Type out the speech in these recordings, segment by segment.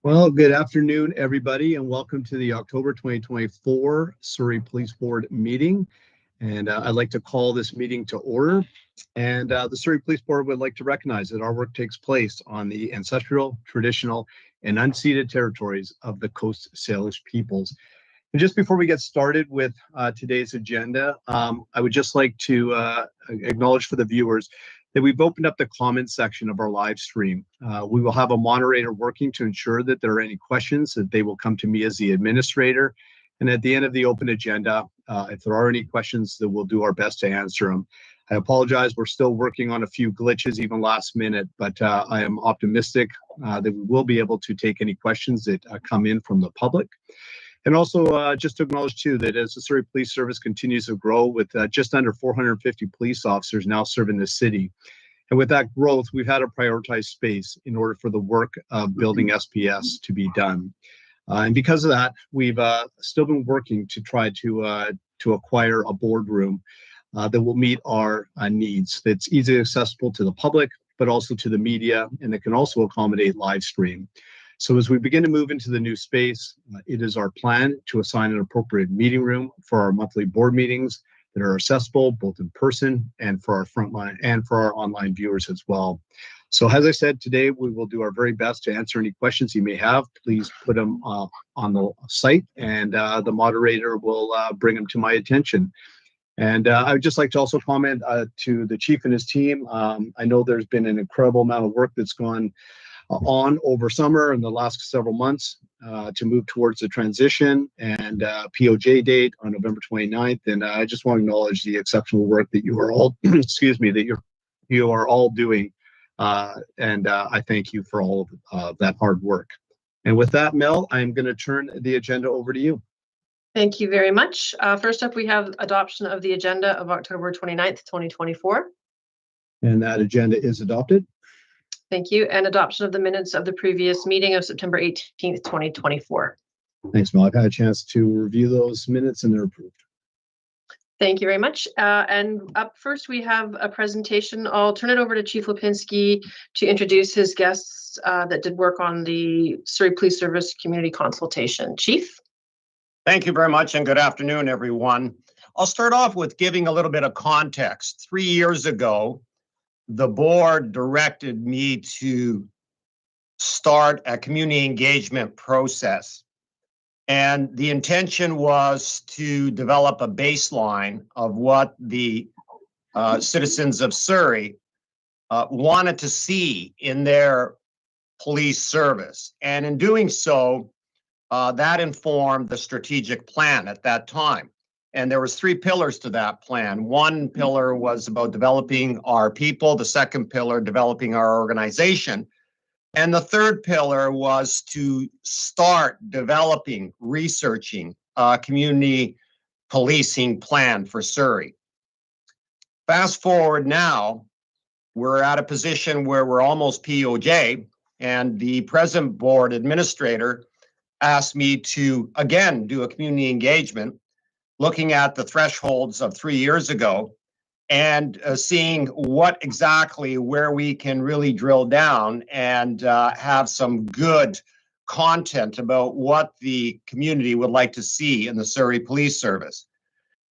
Well, good afternoon, everybody, and welcome to the October 2024 Surrey Police Board meeting. And I'd like to call this meeting to order. And the Surrey Police Board would like to recognize that our work takes place on the ancestral, traditional, and unceded territories of the Coast Salish peoples. And just before we get started with today's agenda, I would just like to acknowledge for the viewers that we've opened up the comments section of our live stream. We will have a moderator working to ensure that there are any questions, that they will come to me as the administrator. And at the end of the open agenda, if there are any questions, that we'll do our best to answer them. I apologize, we're still working on a few glitches, even last minute, but I am optimistic that we will be able to take any questions that come in from the public. And also just to acknowledge too that as the Surrey Police Service continues to grow with just under 450 police officers now serving the city. And with that growth, we've had to prioritize space in order for the work of building SPS to be done. And because of that, we've still been working to try to acquire a boardroom that will meet our needs, that's easily accessible to the public, but also to the media, and it can also accommodate live stream. So as we begin to move into the new space, it is our plan to assign an appropriate meeting room for our monthly board meetings that are accessible both in person and for our frontline and for our online viewers as well. So as I said, today we will do our very best to answer any questions you may have. Please put them on the site, and the moderator will bring them to my attention. And I would just like to also comment to the chief and his team. I know there's been an incredible amount of work that's gone on over summer and the last several months to move towards the transition and POJ date on November 29th. And I just want to acknowledge the exceptional work that you are all, excuse me, that you are all doing. And I thank you for all of that hard work. And with that, Mel, I'm going to turn the agenda over to you. Thank you very much. First up, we have adoption of the agenda of October 29th, 2024. And that agenda is adopted. Thank you. And adoption of the minutes of the previous meeting of September 18th, 2024. Thanks, Mel. I've had a chance to review those minutes and they're approved. Thank you very much. And up first, we have a presentation. I'll turn it over to Chief Lipinski to introduce his guests that did work on the Surrey Police Service community consultation. Chief? Thank you very much, and good afternoon, everyone. I'll start off with giving a little bit of context. 3 years ago, the board directed me to start a community engagement process. And the intention was to develop a baseline of what the citizens of Surrey wanted to see in their police service. And in doing so, that informed the strategic plan at that time. And there was 3 pillars to that plan. One pillar was about developing our people. The second pillar, developing our organization. And the third pillar was to start developing, researching a community policing plan for Surrey. Fast forward now, we're at a position where we're almost POJ, and the present board administrator asked me to, again, do a community engagement, looking at the thresholds of 3 years ago and seeing what exactly where we can really drill down and have some good content about what the community would like to see in the Surrey Police Service.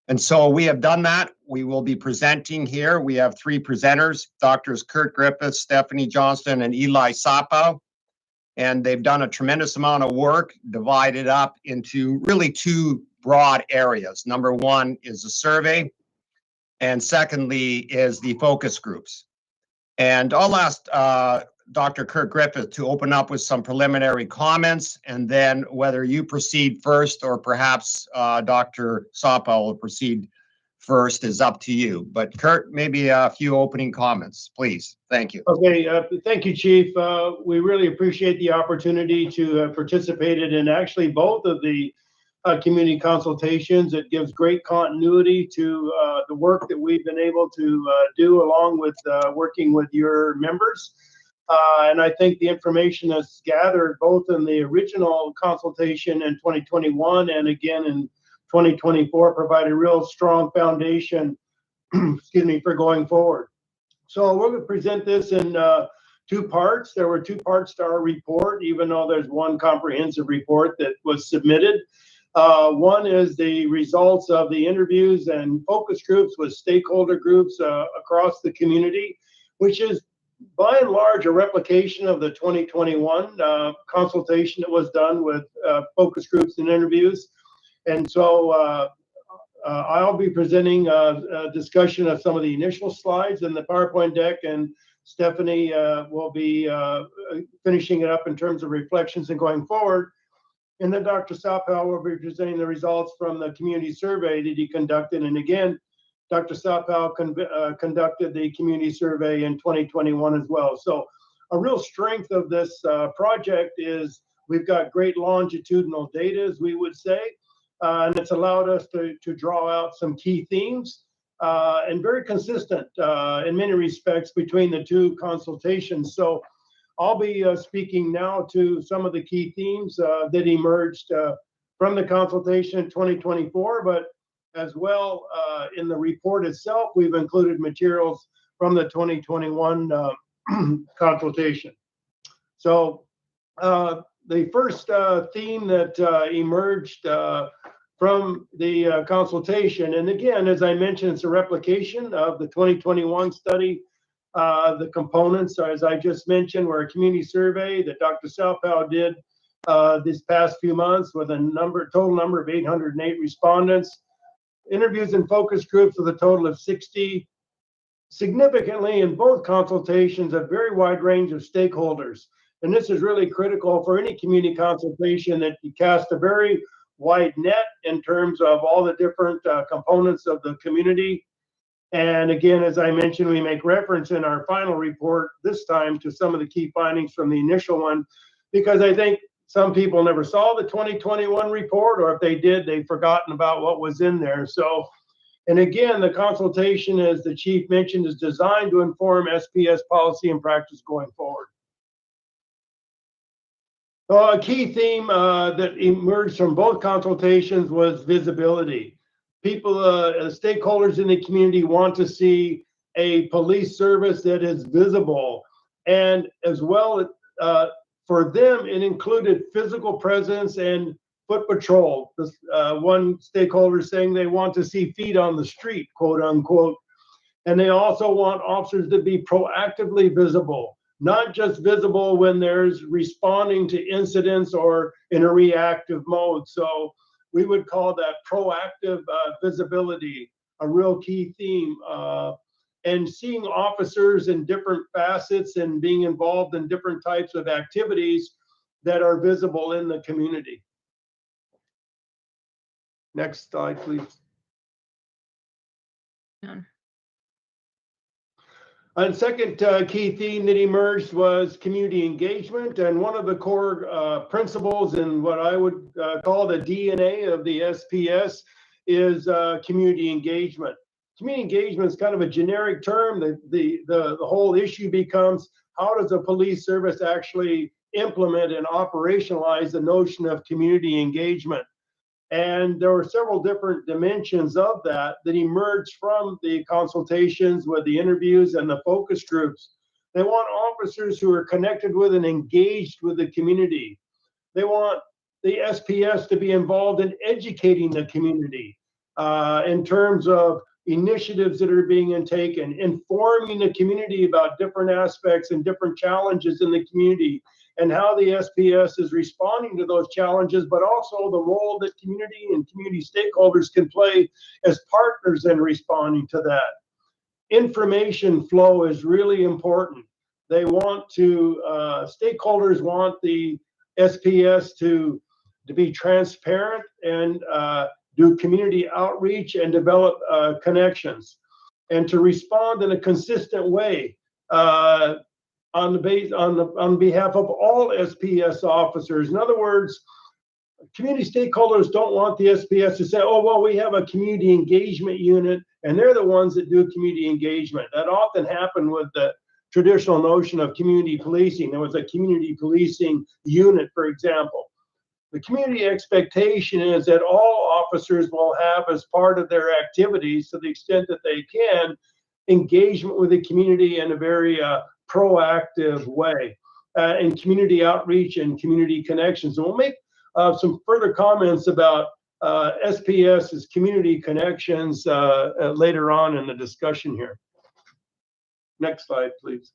And so we have done that. We will be presenting here. We have 3 presenters, Doctors Kurt Griffith, Stephanie Johnston, and Eli Sapow. And they've done a tremendous amount of work, divided up into really 2 broad areas. Number 1 is a survey, and secondly is the focus groups. And I'll ask Dr. Kurt Griffith to open up with some preliminary comments, and then whether you proceed first or perhaps Dr. Sapow will proceed first is up to you. But Kurt, maybe a few opening comments, please. Thank you. Okay, thank you, Chief. We really appreciate the opportunity to have participated in actually both of the community consultations. It gives great continuity to the work that we've been able to do along with working with your members. And I think the information that's gathered both in the original consultation in 2021 and again in 2024 provide a real strong foundation excuse me, for going forward. So we're going to present this in two parts. There were two parts to our report, even though there's one comprehensive report that was submitted. One is the results of the interviews and focus groups with stakeholder groups across the community, which is by and large a replication of the 2021 consultation that was done with focus groups and interviews. And so I'll be presenting a discussion of some of the initial slides in the PowerPoint deck, and Stephanie will be finishing it up in terms of reflections and going forward. And then Dr. Sapel will be presenting the results from the community survey that he conducted. And again, Dr. Sapel conducted the community survey in 2021 as well. So a real strength of this project is we've got great longitudinal data, as we would say, and it's allowed us to draw out some key themes and very consistent in many respects between the two consultations. So I'll be speaking now to some of the key themes that emerged from the consultation in 2024, but as well in the report itself, we've included materials from the 2021 consultation. So the first theme that emerged from the consultation, and again, as I mentioned, it's a replication of the 2021 study. The components, as I just mentioned, were a community survey that Dr. Salpow did this past few months with a total number of 808 respondents, interviews and focus groups with a total of 60. Significantly, in both consultations, a very wide range of stakeholders. And this is really critical for any community consultation, that you cast a very wide net in terms of all the different components of the community. And again, as I mentioned, we make reference in our final report this time to some of the key findings from the initial one, because I think some people never saw the 2021 report, or if they did, they've forgotten about what was in there. So, and again, the consultation, as the chief mentioned, is designed to inform SPS policy and practice going forward. A key theme that emerged from both consultations was visibility. People, stakeholders in the community want to see a police service that is visible, and as well, for them, it included physical presence and foot patrol. One stakeholder saying they want to see feet on the street, quote unquote, and they also want officers to be proactively visible, not just visible when there's responding to incidents or in a reactive mode. So we would call that proactive visibility a real key theme, and seeing officers in different facets and being involved in different types of activities that are visible in the community. Next slide, please. Yeah. And second key theme that emerged was community engagement, and one of the core principles in what I would call the DNA of the SPS is community engagement. Community engagement is kind of a generic term. The whole issue becomes, how does a police service actually implement and operationalize the notion of community engagement? And there were several different dimensions of that emerged from the consultations with the interviews and the focus groups. They want officers who are connected with and engaged with the community. They want the SPS to be involved in educating the community in terms of initiatives that are being taken, informing the community about different aspects and different challenges in the community, and how the SPS is responding to those challenges, but also the role that community and community stakeholders can play as partners in responding to that. Information flow is really important. They want to, stakeholders want the SPS to be transparent and do community outreach and develop connections, and to respond in a consistent way on behalf of all SPS officers. In other words, community stakeholders don't want the SPS to say, oh, well, we have a community engagement unit and they're the ones that do community engagement. That often happened with the traditional notion of community policing. There was a community policing unit, for example. The community expectation is that all officers will have, as part of their activities, to the extent that they can, engagement with the community in a very proactive way in community outreach and community connections. And we'll make some further comments about SPS's community connections later on in the discussion here. Next slide, please.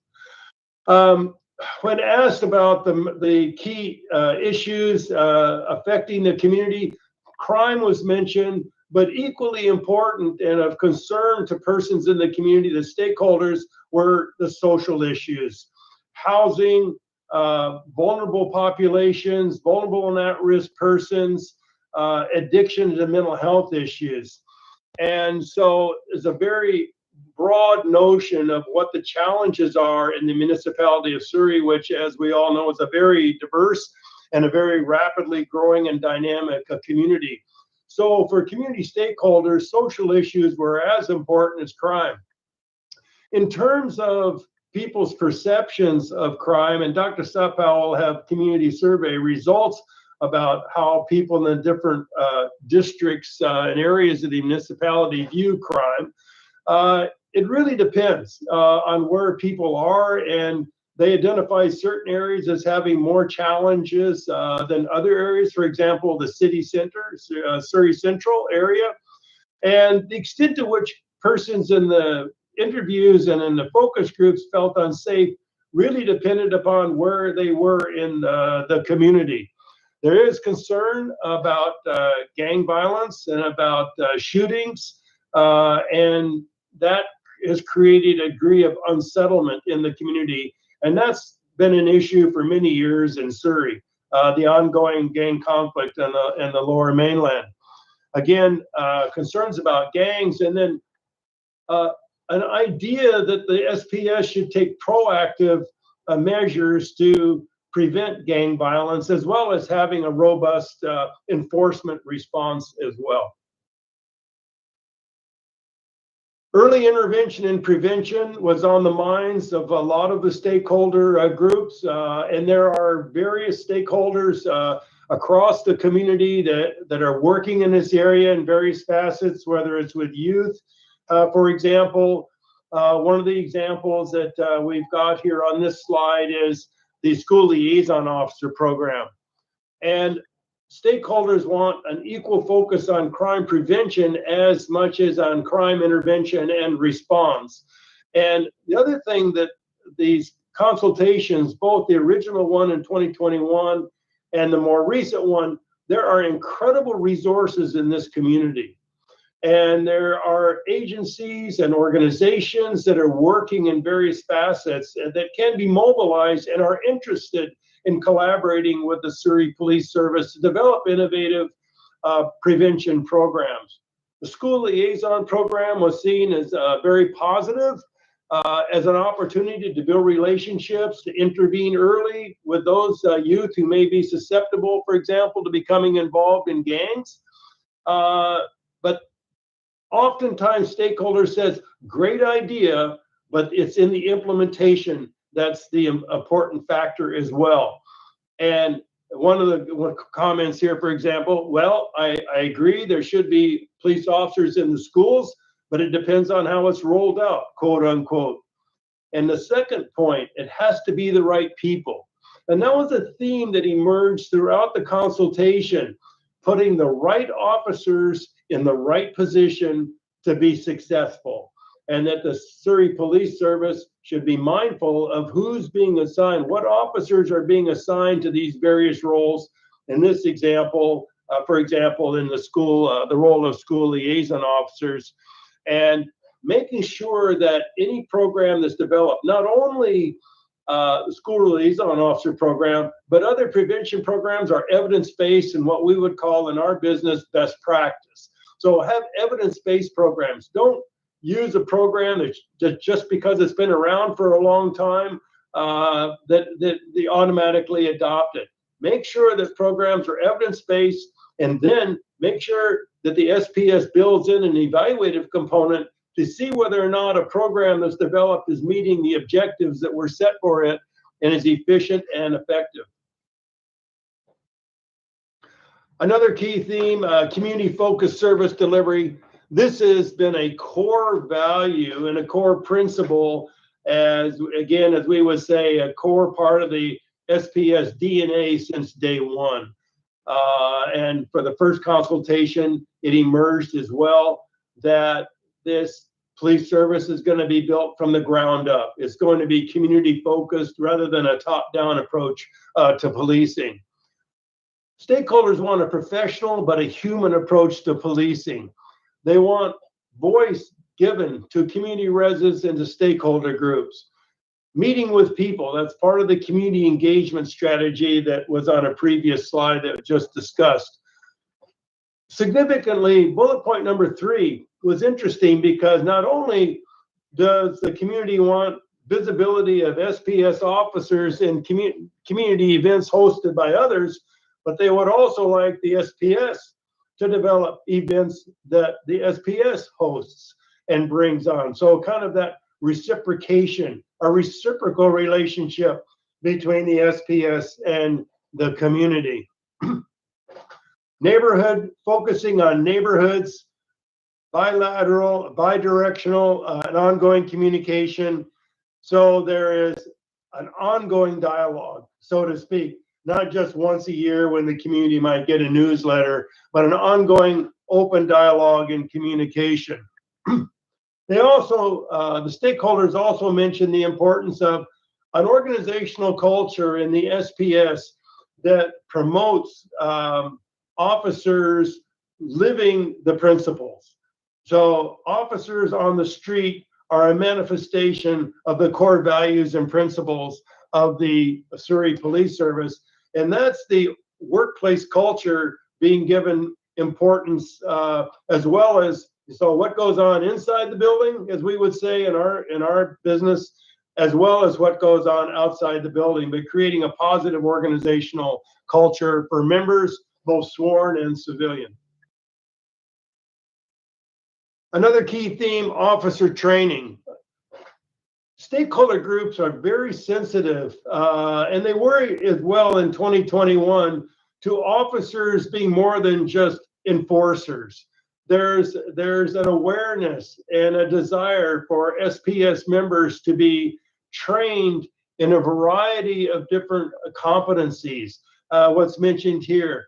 When asked about the key issues affecting the community, crime was mentioned, but equally important and of concern to persons in the community, the stakeholders, were the social issues. Housing, vulnerable populations, vulnerable and at-risk persons, addiction to mental health issues. And so it's a very broad notion of what the challenges are in the municipality of Surrey, which, as we all know, is a very diverse and a very rapidly growing and dynamic community. So for community stakeholders, social issues were as important as crime. In terms of people's perceptions of crime, and Dr. Sappau will have community survey results about how people in the different districts and areas of the municipality view crime. It really depends on where people are, and they identify certain areas as having more challenges than other areas. For example, the city center, Surrey Central area, and the extent to which persons in the interviews and in the focus groups felt unsafe really depended upon where they were in the community. There is concern about gang violence and about shootings, and that has created a degree of unsettlement in the community. And that's been an issue for many years in Surrey, the ongoing gang conflict in the lower mainland. Again, concerns about gangs, and then an idea that the SPS should take proactive measures to prevent gang violence, as well as having a robust enforcement response as well. Early intervention and prevention was on the minds of a lot of the stakeholder groups, and there are various stakeholders across the community that are working in this area in various facets, whether it's with youth. For example, one of the examples that we've got here on this slide is the School Liaison Officer Program. And stakeholders want an equal focus on crime prevention as much as on crime intervention and response. And the other thing that these consultations, both the original one in 2021 and the more recent one, there are incredible resources in this community. And there are agencies and organizations that are working in various facets that can be mobilized and are interested in collaborating with the Surrey Police Service to develop innovative prevention programs. The School Liaison Program was seen as very positive, as an opportunity to build relationships, to intervene early with those youth who may be susceptible, for example, to becoming involved in gangs. But oftentimes stakeholders says, great idea, but it's in the implementation that's the important factor as well. And one of the comments here, for example, well, I agree there should be police officers in the schools, but it depends on how it's rolled out, quote unquote. And the second point, it has to be the right people. And that was a theme that emerged throughout the consultation, putting the right officers in the right position to be successful. And that the Surrey Police Service should be mindful of who's being assigned, what officers are being assigned to these various roles. In this example, for example, in the school, the role of school liaison officers, and making sure that any program that's developed, not only the school liaison officer program, but other prevention programs are evidence-based and what we would call in our business best practice. So have evidence-based programs. Don't use a program that just because it's been around for a long time, that they automatically adopt it. Make sure that programs are evidence-based, and then make sure that the SPS builds in an evaluative component to see whether or not a program that's developed is meeting the objectives that were set for it and is efficient and effective. Another key theme, community-focused service delivery. This has been a core value and a core principle as we would say, a core part of the SPS DNA since day one. And for the first consultation, it emerged as well that this police service is going to be built from the ground up. It's going to be community focused rather than a top-down approach to policing. Stakeholders want a professional but a human approach to policing. They want voice given to community residents and to stakeholder groups. Meeting with people, that's part of the community engagement strategy that was on a previous slide that was just discussed. Significantly, bullet point number 3 was interesting because not only does the community want visibility of SPS officers in community events hosted by others, but they would also like the SPS to develop events that the SPS hosts and brings on. So kind of that reciprocation, a reciprocal relationship between the SPS and the community. Neighborhood, focusing on neighborhoods, bilateral, bidirectional, and ongoing communication. So there is an ongoing dialogue, so to speak, not just once a year when the community might get a newsletter, but an ongoing open dialogue and communication. They also, the stakeholders also mentioned the importance of an organizational culture in the SPS that promotes officers living the principles. So officers on the street are a manifestation of the core values and principles of the Surrey Police Service. And that's the workplace culture being given importance, as well as, so what goes on inside the building, as we would say in our business, as well as what goes on outside the building, but creating a positive organizational culture for members, both sworn and civilian. Another key theme, officer training. Stakeholder groups are very sensitive, and they were as well in 2021 to officers being more than just enforcers. There's an awareness and a desire for SPS members to be trained in a variety of different competencies. What's mentioned here,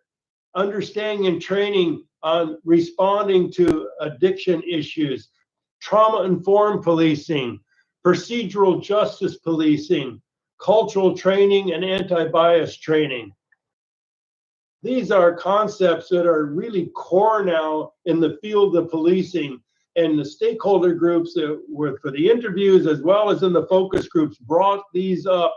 understanding and training on responding to addiction issues, trauma-informed policing, procedural justice policing, cultural training, and anti-bias training. These are concepts that are really core now in the field of policing, and the stakeholder groups that were for the interviews as well as in the focus groups brought these up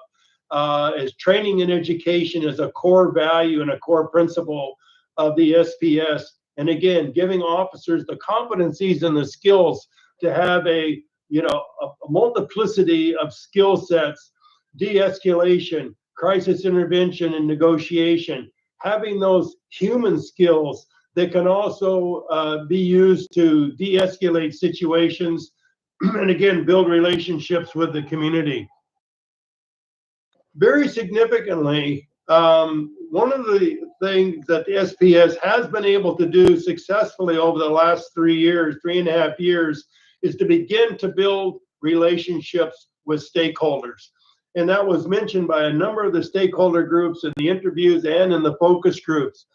as training and education as a core value and a core principle of the SPS. And again, giving officers the competencies and the skills to have a multiplicity of skill sets, de-escalation, crisis intervention, and negotiation, having those human skills that can also be used to de-escalate situations and again, build relationships with the community. Very significantly, one of the things that the SPS has been able to do successfully over the last 3.5 years, is to begin to build relationships with stakeholders. And that was mentioned by a number of the stakeholder groups in the interviews and in the focus groups,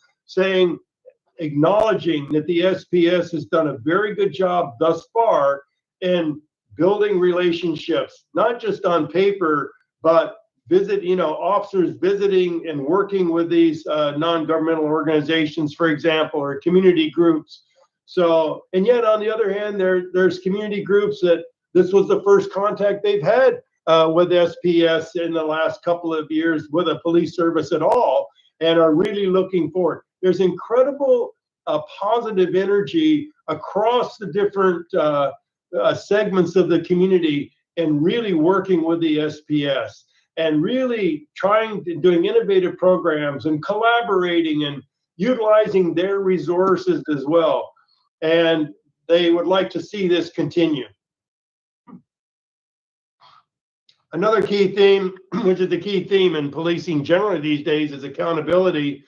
acknowledging that the SPS has done a very good job thus far in building relationships, not just on paper, but officers visiting and working with these non-governmental organizations, for example, or community groups. So, and yet on the other hand, there's community groups that this was the first contact they've had with SPS in the last couple of years with a police service at all, and are really looking forward. There's incredible positive energy across the different segments of the community, and really working with the SPS, and really doing innovative programs and collaborating and utilizing their resources as well. And they would like to see this continue. Another key theme, which is the key theme in policing generally these days, is accountability.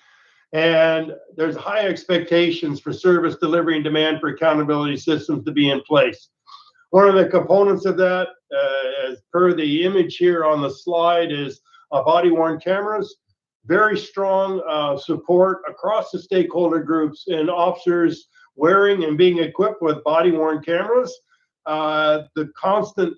And there's high expectations for service delivery and demand for accountability systems to be in place. One of the components of that as per the image here on the slide, is body-worn cameras. Very strong support across the stakeholder groups and officers wearing and being equipped with body-worn cameras. The constant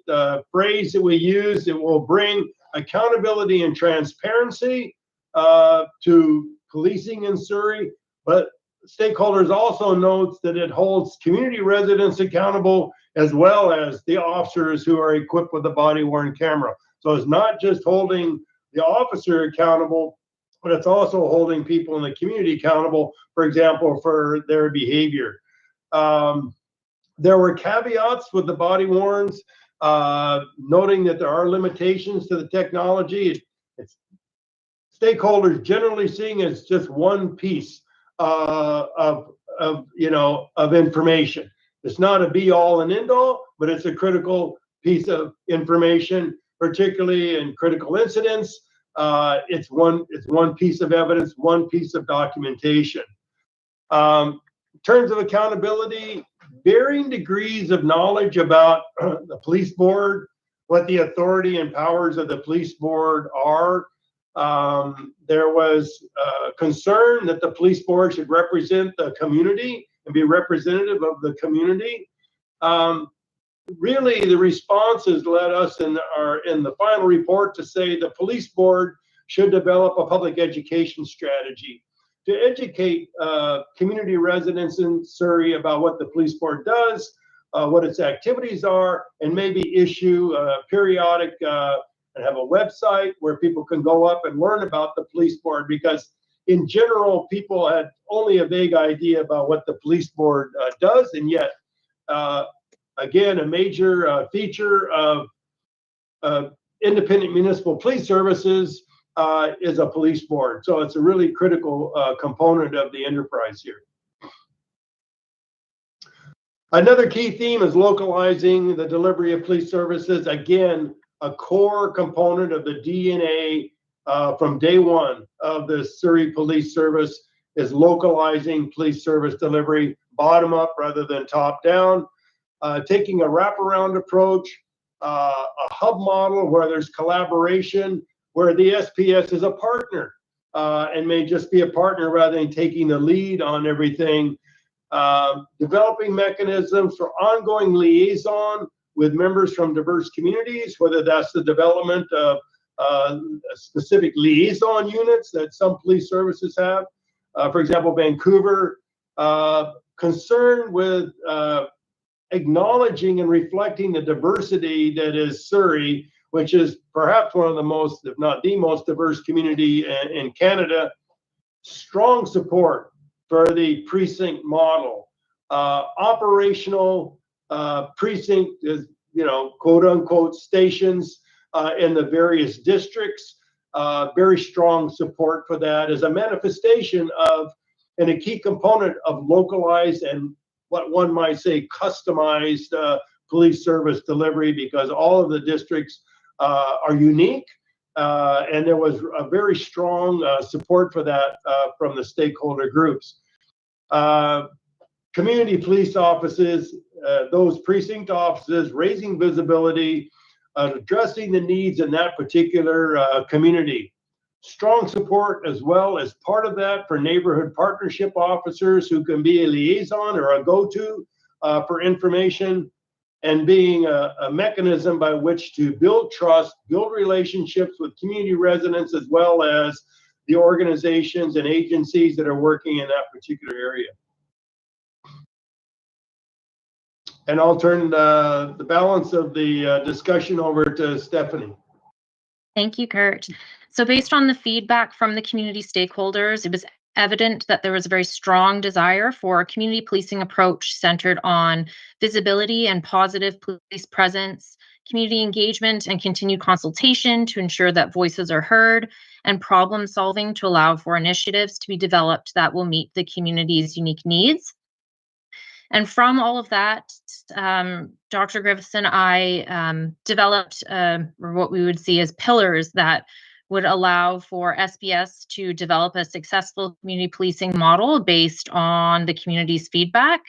phrase that we use, it will bring accountability and transparency to policing in Surrey, but stakeholders also notes that it holds community residents accountable as well as the officers who are equipped with a body-worn camera. So it's not just holding the officer accountable, but it's also holding people in the community accountable, for example, for their behavior. There were caveats with the body-worns, noting that there are limitations to the technology. It's stakeholders generally seeing as just one piece of information. It's not a be-all and end-all, but it's a critical piece of information, particularly in critical incidents. It's one piece of evidence, one piece of documentation. In terms of accountability, varying degrees of knowledge about the police board, what the authority and powers of the police board are. There was concern that the police board should represent the community and be representative of the community. Really, the responses led us in the final report to say the police board should develop a public education strategy to educate community residents in Surrey about what the police board does, what its activities are, and maybe issue periodic and have a website where people can go up and learn about the police board, because in general, people had only a vague idea about what the police board does, and yet, again, a major feature of independent municipal police services is a police board. So it's a really critical component of the enterprise here. Another key theme is localizing the delivery of police services. Again, a core component of the DNA from day one of the Surrey Police Service is localizing police service delivery bottom up rather than top down, taking a wraparound approach, a hub model where there's collaboration, where the SPS is a partner and may just be a partner rather than taking the lead on everything. Developing mechanisms for ongoing liaison with members from diverse communities, whether that's the development of specific liaison units that some police services have. For example, Vancouver, concerned with acknowledging and reflecting the diversity that is Surrey, which is perhaps one of the most, if not the most diverse community in Canada. Strong support for the precinct model. Operational precinct is, quote unquote, stations in the various districts. Very strong support for that as a manifestation of, and a key component of localized and what one might say customized police service delivery, because all of the districts are unique. And there was a very strong support for that from the stakeholder groups. Community police offices, those precinct offices, raising visibility, addressing the needs in that particular community. Strong support as well as part of that for neighborhood partnership officers who can be a liaison or a go-to for information, and being a mechanism by which to build trust, build relationships with community residents, as well as the organizations and agencies that are working in that particular area. And I'll turn the balance of the discussion over to Stephanie. Thank you, Kurt. So based on the feedback from the community stakeholders, it was evident that there was a very strong desire for a community policing approach centered on visibility and positive police presence, community engagement and continued consultation to ensure that voices are heard, and problem solving to allow for initiatives to be developed that will meet the community's unique needs. And from all of that, Dr. Griffiths and I developed what we would see as pillars that would allow for SPS to develop a successful community policing model based on the community's feedback.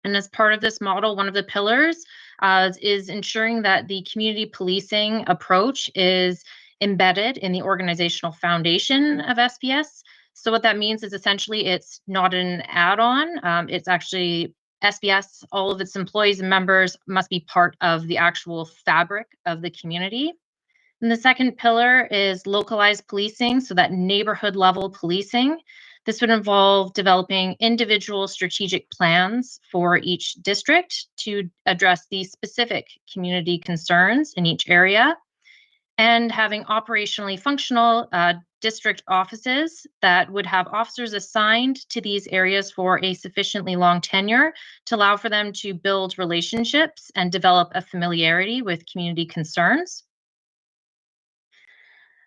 And as part of this model, one of the pillars is ensuring that the community policing approach is embedded in the organizational foundation of SPS. So what that means is essentially it's not an add-on. It's actually SPS, all of its employees and members must be part of the actual fabric of the community. And the second pillar is localized policing, so that neighborhood level policing. This would involve developing individual strategic plans for each district to address the specific community concerns in each area, and having operationally functional district offices that would have officers assigned to these areas for a sufficiently long tenure to allow for them to build relationships and develop a familiarity with community concerns.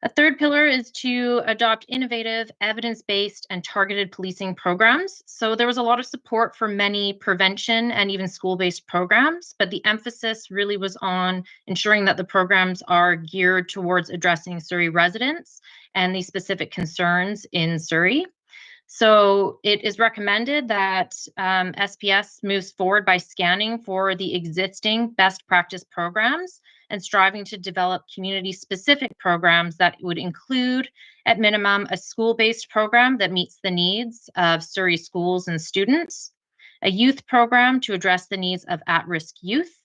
A third pillar is to adopt innovative, evidence-based, and targeted policing programs. So there was a lot of support for many prevention and even school-based programs, but the emphasis really was on ensuring that the programs are geared towards addressing Surrey residents and the specific concerns in Surrey. So it is recommended that SPS moves forward by scanning for the existing best practice programs and striving to develop community-specific programs that would include, at minimum, a school-based program that meets the needs of Surrey schools and students, a youth program to address the needs of at-risk youth,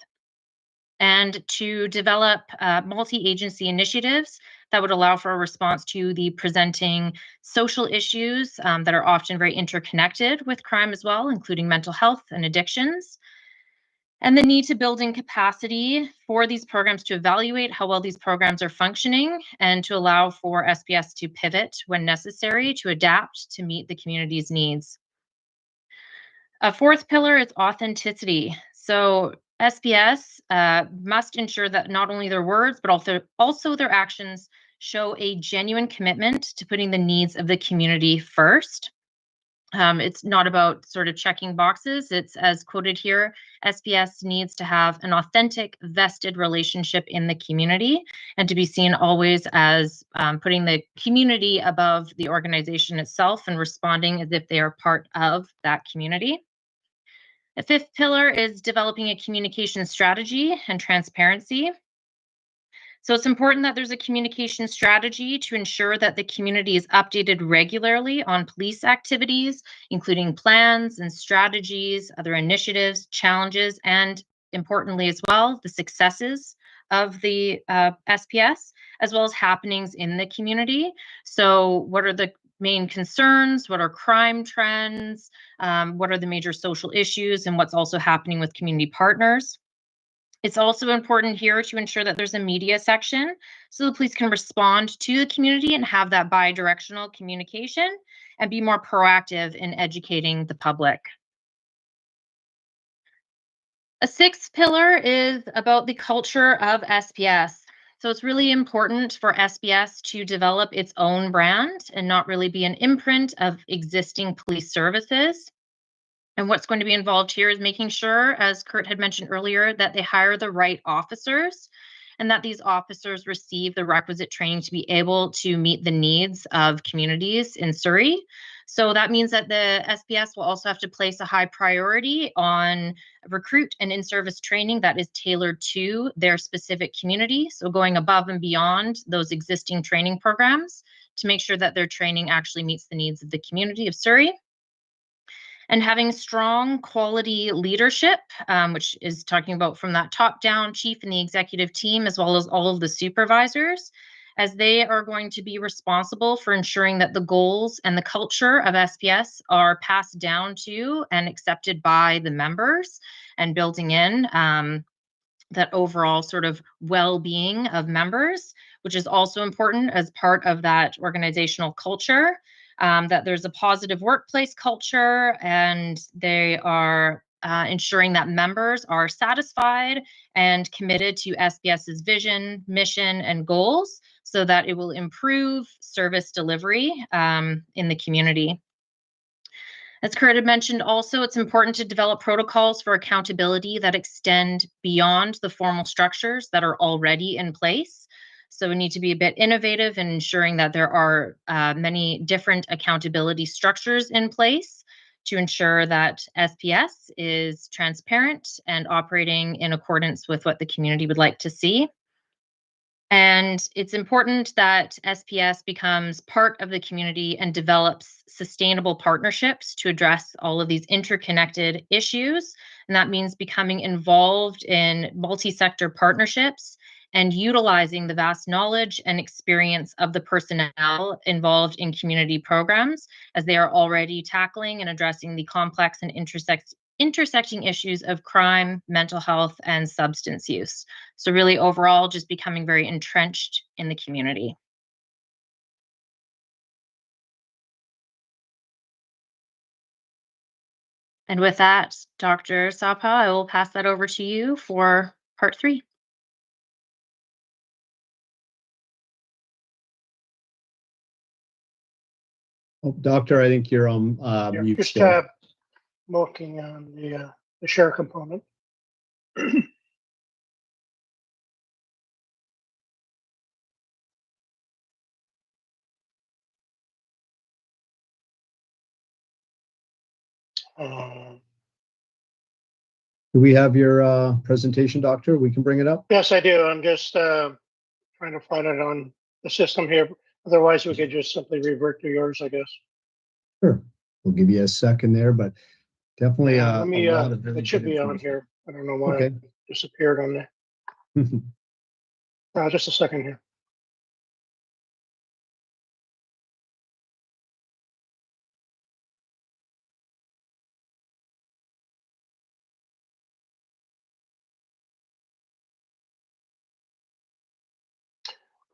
and to develop multi-agency initiatives that would allow for a response to the presenting social issues that are often very interconnected with crime as well, including mental health and addictions, and the need to build in capacity for these programs to evaluate how well these programs are functioning and to allow for SPS to pivot when necessary to adapt to meet the community's needs. A fourth pillar is authenticity. So SPS must ensure that not only their words, but also their actions show a genuine commitment to putting the needs of the community first. It's not about sort of checking boxes. It's, as quoted here, SPS needs to have an authentic, vested relationship in the community and to be seen always as putting the community above the organization itself and responding as if they are part of that community. The fifth pillar is developing a communication strategy and transparency. So it's important that there's a communication strategy to ensure that the community is updated regularly on police activities, including plans and strategies, other initiatives, challenges, and importantly as well, the successes of the SPS, as well as happenings in the community. So what are the main concerns? What are crime trends? What are the major social issues? And what's also happening with community partners? It's also important here to ensure that there's a media section so the police can respond to the community and have that bi-directional communication and be more proactive in educating the public. A sixth pillar is about the culture of SPS. So it's really important for SPS to develop its own brand and not really be an imprint of existing police services. And what's going to be involved here is making sure, as Kurt had mentioned earlier, that they hire the right officers and that these officers receive the requisite training to be able to meet the needs of communities in Surrey. So that means that the SPS will also have to place a high priority on recruit and in-service training that is tailored to their specific community. So going above and beyond those existing training programs to make sure that their training actually meets the needs of the community of Surrey. And having strong quality leadership, which is talking about from that top-down chief and the executive team, as well as all of the supervisors, as they are going to be responsible for ensuring that the goals and the culture of SPS are passed down to and accepted by the members and building in that overall sort of well-being of members, which is also important as part of that organizational culture. That there's a positive workplace culture and they are ensuring that members are satisfied and committed to SPS's vision, mission, and goals so that it will improve service delivery in the community. As Kurt had mentioned also, it's important to develop protocols for accountability that extend beyond the formal structures that are already in place. So we need to be a bit innovative in ensuring that there are many different accountability structures in place to ensure that SPS is transparent and operating in accordance with what the community would like to see. And it's important that SPS becomes part of the community and develops sustainable partnerships to address all of these interconnected issues. And that means becoming involved in multi-sector partnerships and utilizing the vast knowledge and experience of the personnel involved in community programs, as they are already tackling and addressing the complex and intersecting issues of crime, mental health, and substance use. So really overall, just becoming very entrenched in the community. And with that, Dr. Sapa, I will pass that over to you for part 3. Oh, Doctor, I think you're on mute Just still. working on the share component. Do we have your presentation, Doctor? We can bring it up. Yes, I do. I'm just trying to find it on the system here. Otherwise, we could just simply revert to yours, I guess. Sure. We'll give you a second there, but definitely Let me, a lot of very it should good be on information. here. I don't know why Okay. it disappeared on there. Just a second here.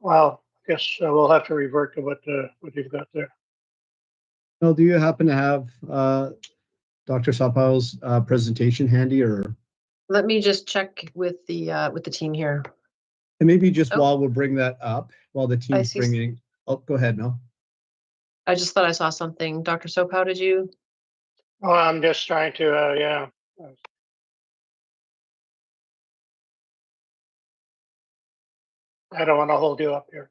Wow, I guess we'll have to revert to what you've got there. Well, do you happen to have Dr. Sapa's presentation handy, or Let me just check with the team here. and maybe just Oh. while we'll bring that up, while the team's see. bringing. Oh, go ahead, Mel. I just thought I saw something. Dr. Soap, how did you? Oh, I'm just trying to, yeah. I don't want to hold you up here.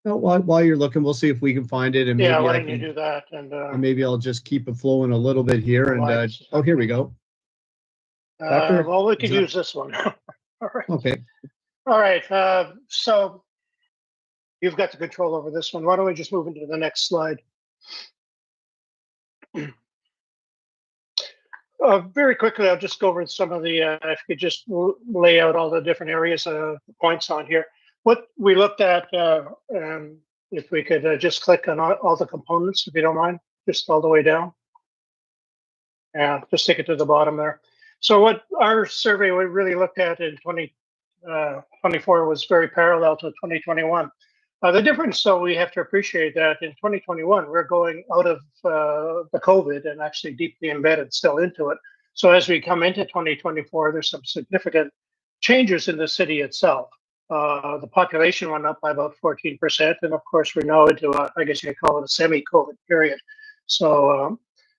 No, while you're looking, we'll see if we can find it, and Yeah, maybe why I don't you can, do that? And and maybe I'll just keep it flowing a little bit here. And Lights. oh, here we go. Doctor, well, we could is that- use this one. All right. Okay. All right. So you've got the control over this one. Why don't we just move into the next slide? Very quickly, I'll just go over some of the, if you could just lay out all the different areas, points on here. What we looked at, if we could just click on all the components, if you don't mind, just all the way down. Yeah, just take it to the bottom there. So what our survey we really looked at in 2024 was very parallel to 2021. The difference, so we have to appreciate that in 2021, we're going out of the COVID and actually deeply embedded still into it. So as we come into 2024, there's some significant changes in the city itself. The population went up by about 14%. And of course, we're now into, I guess you could call it a semi-COVID period. So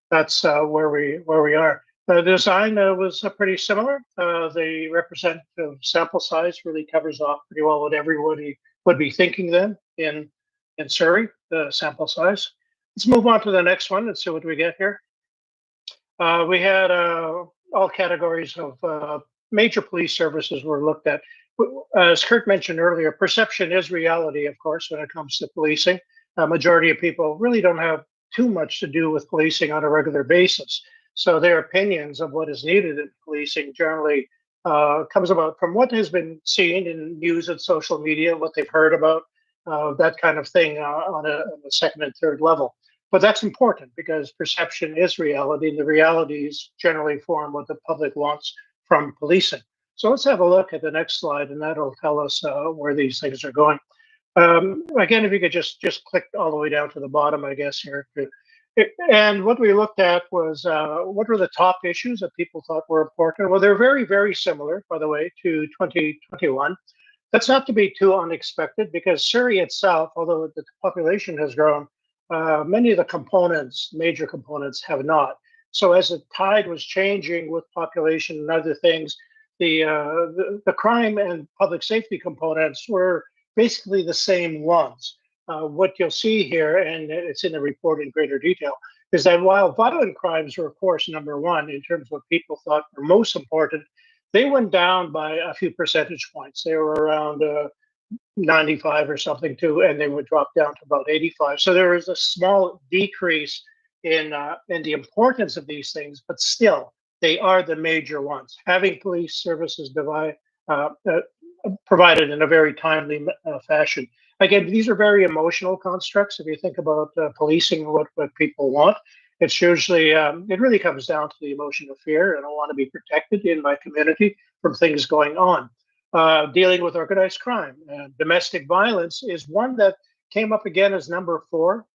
that's where we are. The design was pretty similar. The representative sample size really covers off pretty well what everybody would be thinking then in Surrey, the sample size. Let's move on to the next one and see what we get here. We had all categories of major police services were looked at. As Kurt mentioned earlier, perception is reality, of course, when it comes to policing. A majority of people really don't have too much to do with policing on a regular basis. So their opinions of what is needed in policing generally comes about from what has been seen in news and social media, what they've heard about, that kind of thing on a second and third level. But that's important because perception is reality, and the realities generally form what the public wants from policing. So let's have a look at the next slide, and that'll tell us where these things are going. Again, if you could just click all the way down to the bottom, I guess here. And what we looked at was what were the top issues that people thought were important? Well, they're very, very similar, by the way, to 2021. That's not to be too unexpected because Surrey itself, although the population has grown, many of the components, major components, have not. So as the tide was changing with population and other things, the crime and public safety components were basically the same ones. What you'll see here, and it's in the report in greater detail, is that while violent crimes were, of course, number one in terms of what people thought were most important, they went down by a few percentage points. They were around 95 or something too, and they would drop down to about 85. So there was a small decrease in the importance of these things, but still, they are the major ones. Having police services provided in a very timely fashion. Again, these are very emotional constructs. If you think about policing, what people want, it's usually, it really comes down to the emotion of fear, and I want to be protected in my community from things going on. Dealing with organized crime. Domestic violence is one that came up again as number 4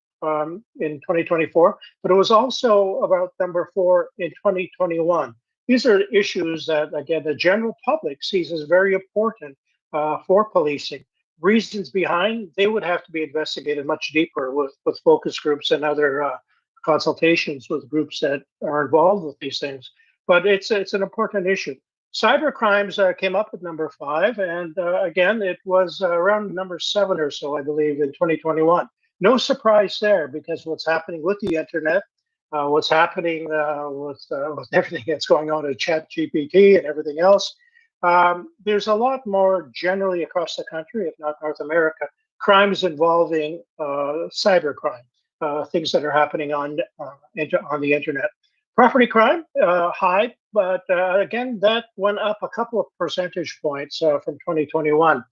in 2024, but it was also about number 4 in 2021. These are issues that, again, the general public sees as very important for policing. Reasons behind, they would have to be investigated much deeper with focus groups and other consultations with groups that are involved with these things. But it's an important issue. Cyber crimes came up at number 5, and again, it was around number 7 or so, I believe, in 2021. No surprise there, because what's happening with the internet, what's happening with everything that's going on with ChatGPT and everything else, there's a lot more generally across the country, if not North America, crimes involving cyber crime, things that are happening on the internet. Property crime, high, but again, that went up a couple of percentage points from 2021.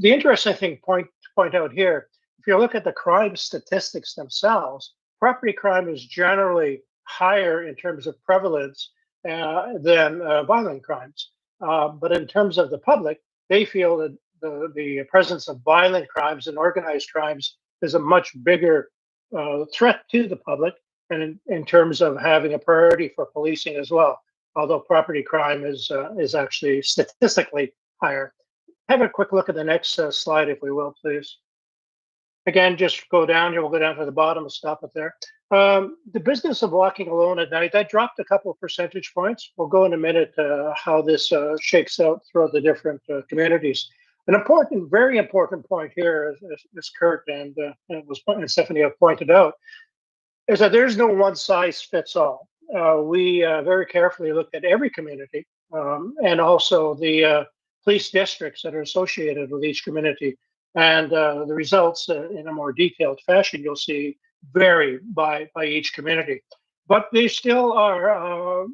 The interesting thing to point out here, if you look at the crime statistics themselves, property crime is generally higher in terms of prevalence than violent crimes. But in terms of the public, they feel that the presence of violent crimes and organized crimes is a much bigger threat to the public, and in terms of having a priority for policing as well, although property crime is actually statistically higher. Have a quick look at the next slide, if we will, please. Again, just go down here. We'll go down to the bottom and stop it there. The business of walking alone at night, that dropped a couple of percentage points. We'll go in a minute how this shakes out throughout the different communities. An important, very important point here, as Kurt and Stephanie have pointed out, is that there's no one size fits all. We very carefully looked at every community and also the police districts that are associated with each community. And the results in a more detailed fashion, you'll see, vary by each community. But they still are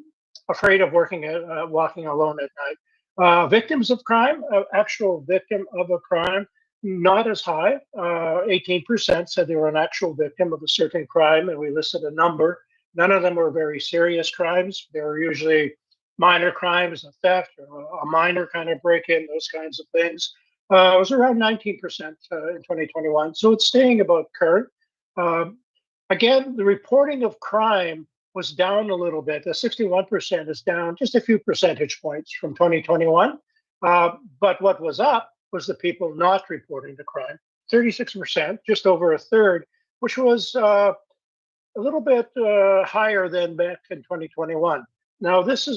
afraid of walking alone at night. Victims of crime, actual victim of a crime, not as high. 18% said they were an actual victim of a certain crime, and we listed a number. None of them were very serious crimes. They were usually minor crimes, a theft, or a minor kind of break-in, those kinds of things. It was around 19% in 2021, so it's staying about current. Again, the reporting of crime was down a little bit. The 61% is down just a few percentage points from 2021. But what was up was the people not reporting the crime, 36%, just over a third, which was a little bit higher than back in 2021. Now, this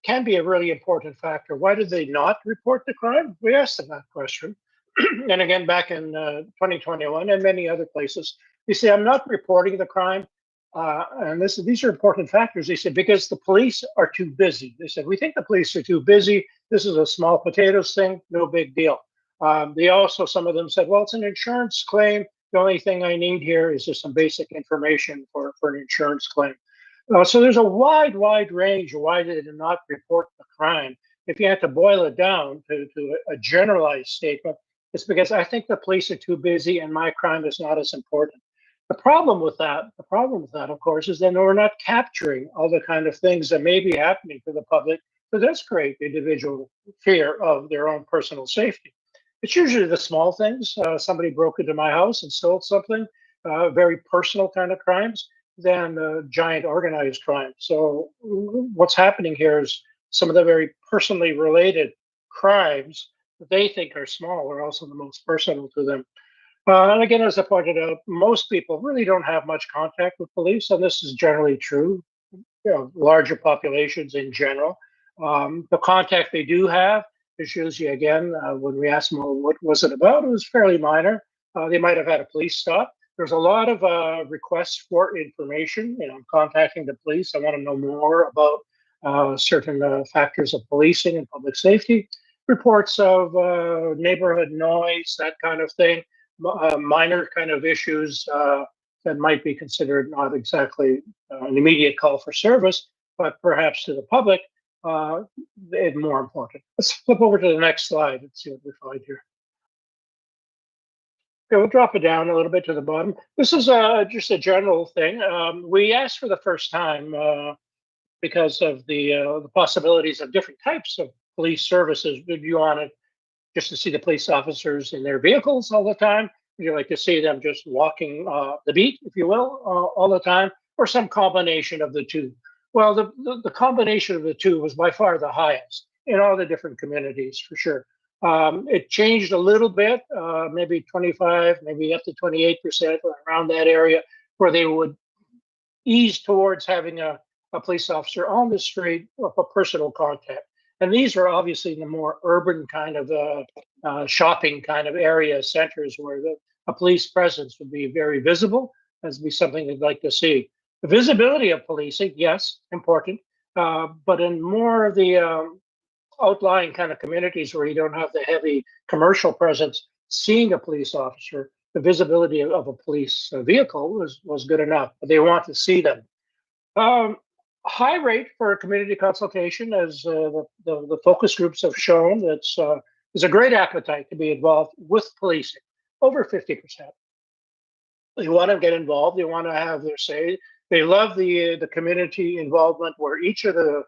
can be a really important factor. Why did they not report the crime? We asked them that question. And again, back in 2021 and many other places, they say, I'm not reporting the crime. And these are important factors. They said, because the police are too busy. They said, we think the police are too busy. This is a small potatoes thing, no big deal. They also, some of them said, well, it's an insurance claim. The only thing I need here is just some basic information for an insurance claim. So there's a wide range of why they did not report the crime. If you had to boil it down to a generalized statement, it's because I think the police are too busy and my crime is not as important. The problem with that, of course, is then we're not capturing all the kind of things that may be happening to the public that does create individual fear of their own personal safety. It's usually the small things. Somebody broke into my house and stole something, very personal kind of crimes, than giant organized crime. So what's happening here is some of the very personally related crimes that they think are small are also the most personal to them. And again, as I pointed out, most people really don't have much contact with police, and this is generally true. Larger populations in general. The contact they do have is usually, again, when we ask them, well, what was it about? It was fairly minor. They might have had a police stop. There's a lot of requests for information. You know, I'm contacting the police. I want to know more about certain factors of policing and public safety. Reports of neighborhood noise, that kind of thing, minor kind of issues that might be considered not exactly an immediate call for service, but perhaps to the public, it's more important. Let's flip over to the next slide and see what we find here. Okay, we'll drop it down a little bit to the bottom. This is just a general thing. We asked for the first time because of the possibilities of different types of police services. Would you want it just to see the police officers in their vehicles all the time? Would you like to see them just walking the beat, if you will, all the time, or some combination of the two? Well, the combination of the two was by far the highest in all the different communities, for sure. It changed a little bit, maybe 25, maybe up to 28%, around that area, where they would ease towards having a police officer on the street for personal contact. And these are obviously the more urban kind of shopping kind of area centers where a police presence would be very visible. That would be something they'd like to see. The visibility of policing, yes, important, but in more of the outlying kind of communities where you don't have the heavy commercial presence, seeing a police officer, the visibility of a police vehicle was good enough, but they want to see them. High rate for community consultation, as the focus groups have shown. There's a great appetite to be involved with policing, over 50%. They want to get involved. They want to have their say. They love the community involvement where each of the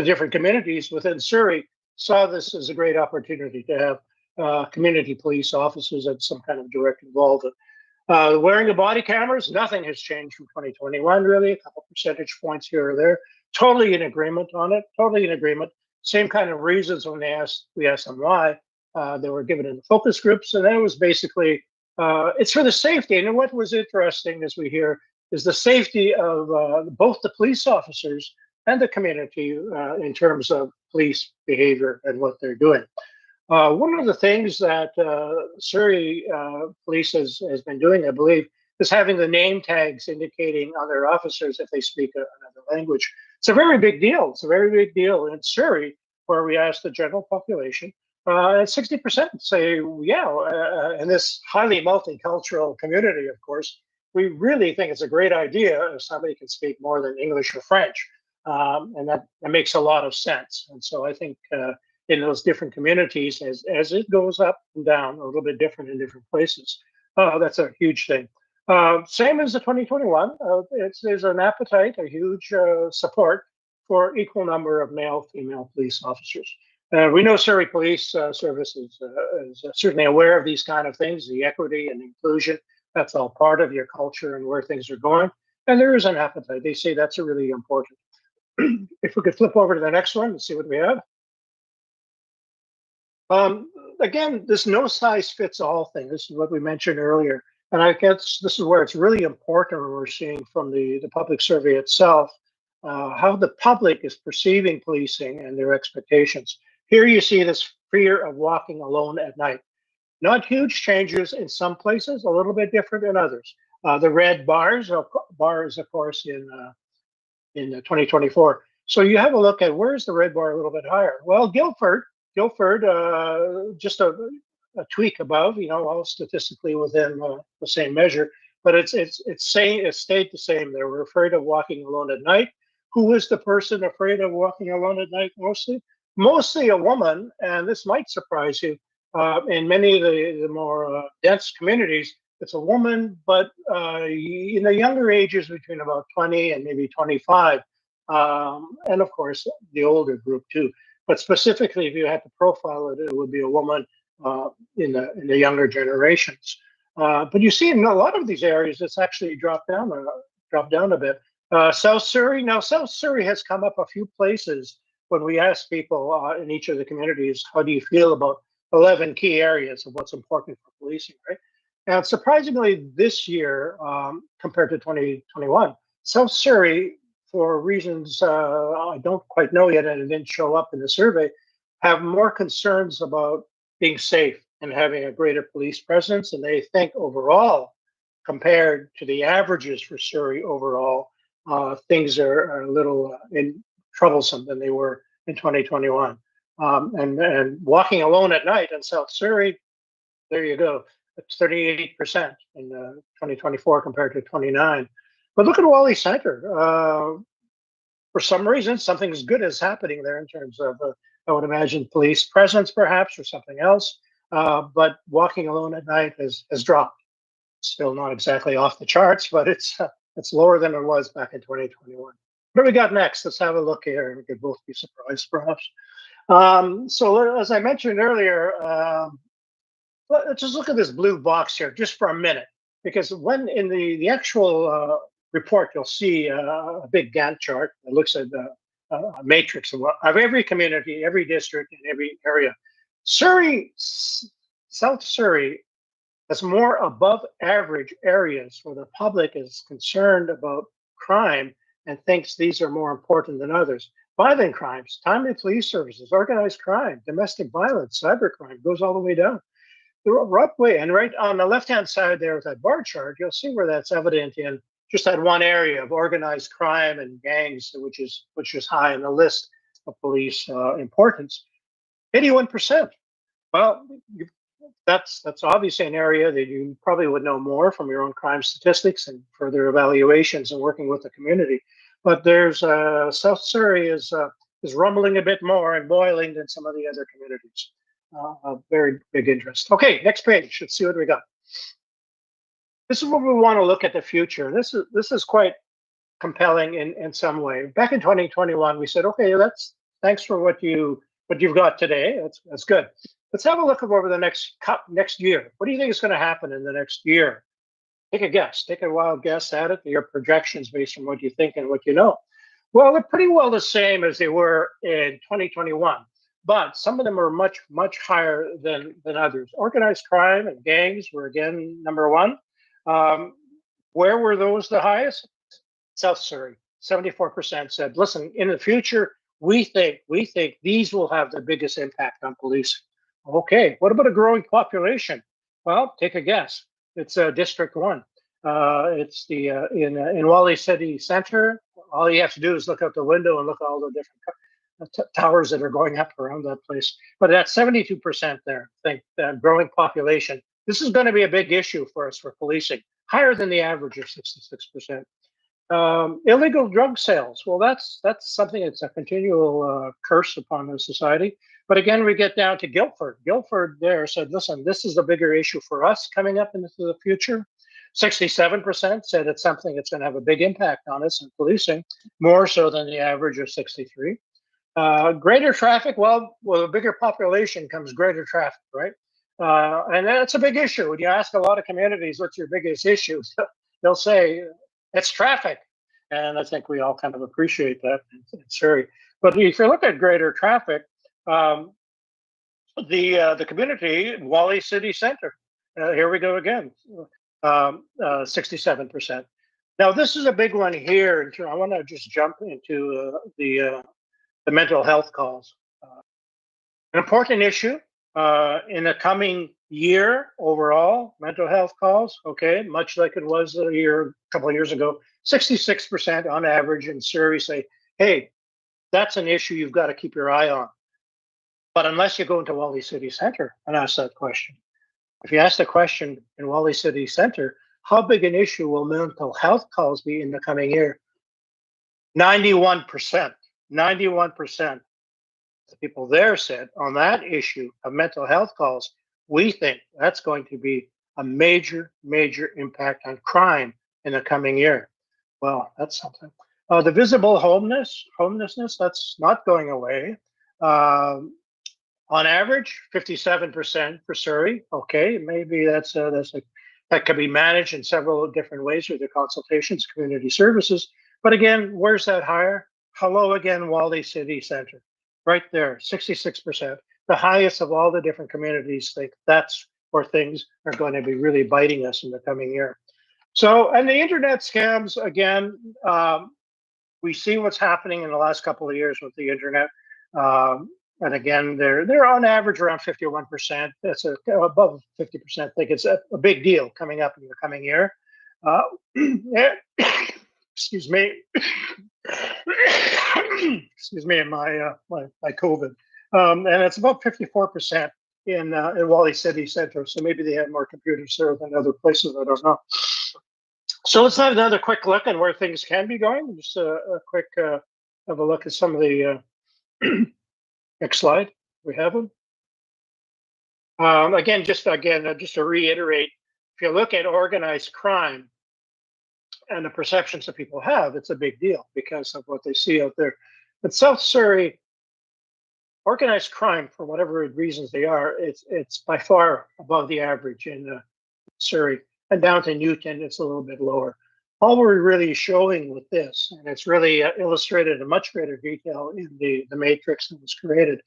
different communities within Surrey saw this as a great opportunity to have community police officers and some kind of direct involvement. Wearing the body cameras, nothing has changed from 2021, really, a couple percentage points here or there. Totally in agreement on it, totally in agreement. Same kind of reasons when we asked them why. They were given in the focus groups, and then it was basically, it's for the safety. And what was interesting, as we hear, is the safety of both the police officers and the community in terms of police behavior and what they're doing. One of the things that Surrey Police has been doing, I believe, is having the name tags indicating on their officers if they speak another language. It's a very big deal. It's a very big deal in Surrey, where we asked the general population, and 60% say, yeah, in this highly multicultural community, of course, we really think it's a great idea if somebody can speak more than English or French. And that makes a lot of sense. And so I think in those different communities, as it goes up and down, a little bit different in different places, that's a huge thing. Same as the 2021, there's an appetite, a huge support for equal number of male-female police officers. We know Surrey Police Service is certainly aware of these kind of things, the equity and inclusion. That's all part of your culture and where things are going. And there is an appetite. They say that's really important. If we could flip over to the next one and see what we have. Again, this no size fits all thing. This is what we mentioned earlier. And I guess this is where it's really important when we're seeing from the public survey itself, how the public is perceiving policing and their expectations. Here you see this fear of walking alone at night. Not huge changes in some places, a little bit different in others. The red bars, of course, in 2024. So you have a look at where's the red bar a little bit higher. Well, Guildford, just a tweak above, all statistically within the same measure, but it stayed the same. They were afraid of walking alone at night. Who is the person afraid of walking alone at night mostly? Mostly a woman, and this might surprise you. In many of the more dense communities, it's a woman, but in the younger ages, between about 20 and maybe 25, and of course, the older group too. But specifically, if you had to profile it, it would be a woman in the younger generations. But you see in a lot of these areas, it's actually dropped down a bit. South Surrey, now South Surrey has come up a few places when we ask people in each of the communities, how do you feel about 11 key areas of what's important for policing, right? And surprisingly, this year, compared to 2021, South Surrey, for reasons I don't quite know yet, and it didn't show up in the survey, have more concerns about being safe and having a greater police presence. And they think overall, compared to the averages for Surrey overall, things are a little troublesome than they were in 2021. And walking alone at night in South Surrey, there you go. It's 38% in 2024 compared to 29. But look at Wally Center. For some reason, something as good is happening there in terms of, I would imagine, police presence perhaps or something else. But walking alone at night has dropped. Still not exactly off the charts, but it's lower than it was back in 2021. What do we got next? Let's have a look here. We could both be surprised, perhaps. So as I mentioned earlier, let's just look at this blue box here just for a minute, because when in the actual report, you'll see a big Gantt chart that looks at a matrix of every community, every district, and every area. Surrey, South Surrey, has more above average areas where the public is concerned about crime and thinks these are more important than others. Violent crimes, timely police services, organized crime, domestic violence, cybercrime, goes all the way down. The rough way, and right on the left-hand side there with that bar chart, you'll see where that's evident in just that one area of organized crime and gangs, which is high on the list of police importance. 81%. Well, that's obviously an area that you probably would know more from your own crime statistics and further evaluations and working with the community. But there's South Surrey is rumbling a bit more and boiling than some of the other communities. A very big interest. Okay, next page. Let's see what we got. This is what we want to look at the future. This is quite compelling in some way. Back in 2021, we said, okay, thanks for what you've got today. That's good. Let's have a look over the next year. What do you think is going to happen in the next year? Take a guess. Take a wild guess at it. Your projections based on what you think and what you know. Well, they're pretty well the same as they were in 2021, but some of them are much, much higher than others. Organized crime and gangs were again number one. Where were those the highest? South Surrey. 74% said, listen, in the future, we think these will have the biggest impact on policing. Okay, what about a growing population? Well, take a guess. It's District 1. It's the in Wally City Center. All you have to do is look out the window and look at all the different towers that are going up around that place. But that's 72% there. Think growing population. This is going to be a big issue for us for policing, higher than the average of 66%. Illegal drug sales. Well, that's something that's a continual curse upon the society. But again, we get down to Guildford. Guildford there said, listen, this is a bigger issue for us coming up into the future. 67% said it's something that's going to have a big impact on us in policing, more so than the average of 63. Greater traffic. Well, with a bigger population comes greater traffic, right? And that's a big issue. When you ask a lot of communities, what's your biggest issue? They'll say, it's traffic. And I think we all kind of appreciate that in Surrey. But if you look at greater traffic, the community in Wally City Center, here we go again, 67%. Now, this is a big one here. I want to just jump into the mental health calls. An important issue in the coming year overall, mental health calls, okay, much like it was a couple of years ago, 66% on average in Surrey say, hey, that's an issue you've got to keep your eye on. But unless you go into Wally City Center and ask that question, if you ask the question in Wally City Center, how big an issue will mental health calls be in the coming year? 91%. 91%. The people there said on that issue of mental health calls, we think that's going to be a major, major impact on crime in the coming year. Well, that's something. The visible homelessness, that's not going away. On average, 57% for Surrey. Okay, maybe that can be managed in several different ways with the consultations, community services. But again, where's that higher? Hello again, Wally City Center. Right there, 66%. The highest of all the different communities think that's where things are going to be really biting us in the coming year. So, and the internet scams, again, we see what's happening in the last couple of years with the internet. And again, they're on average around 51%. That's above 50%. I think it's a big deal coming up in the coming year. Yeah, excuse me. Excuse me, my COVID. And it's about 54% in Wally City Center. So maybe they have more computers there than other places. I don't know. So let's have another quick look at where things can be going. Just a quick have a look at some of the next slide. We have them. Again, just to reiterate, if you look at organized crime and the perceptions that people have, it's a big deal because of what they see out there. But South Surrey, organized crime, for whatever reasons they are, it's by far above the average in Surrey. And down to Newton, it's a little bit lower. All we're really showing with this, and it's really illustrated in much greater detail in the matrix that was created,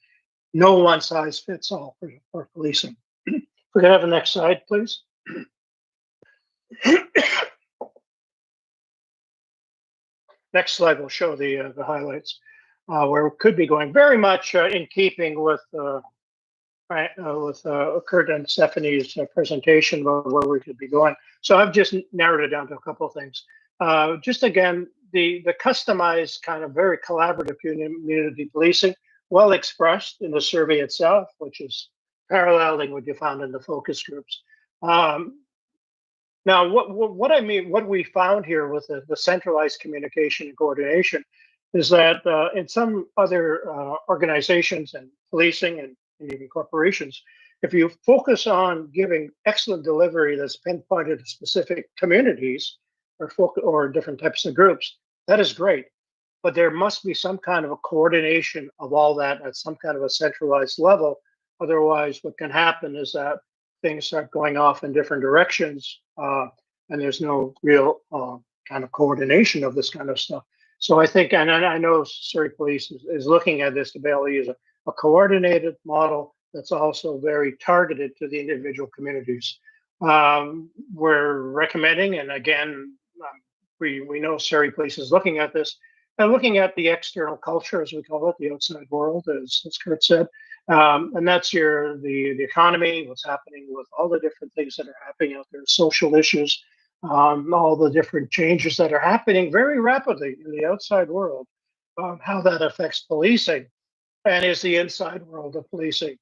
no one size fits all for policing. If we could have the next slide, please. Next slide will show the highlights, where it could be going very much in keeping with Kurt and Stephanie's presentation about where we could be going. So I've just narrowed it down to a couple of things. Just again, the customized kind of very collaborative community policing, well expressed in the survey itself, which is paralleling what you found in the focus groups. Now, what I mean, what we found here with the centralized communication and coordination is that in some other organizations and policing and even corporations, if you focus on giving excellent delivery that's pinpointed to specific communities or different types of groups, that is great. But there must be some kind of a coordination of all that at some kind of a centralized level. Otherwise, what can happen is that things start going off in different directions, and there's no real kind of coordination of this kind of stuff. So I think, and I know Surrey Police is looking at this to be able to use a coordinated model that's also very targeted to the individual communities. We're recommending, and again, we know Surrey Police is looking at this, and looking at the external culture, as we call it, the outside world, as Kurt said. And that's the economy, what's happening with all the different things that are happening out there, social issues, all the different changes that are happening very rapidly in the outside world, how that affects policing, and is the inside world of policing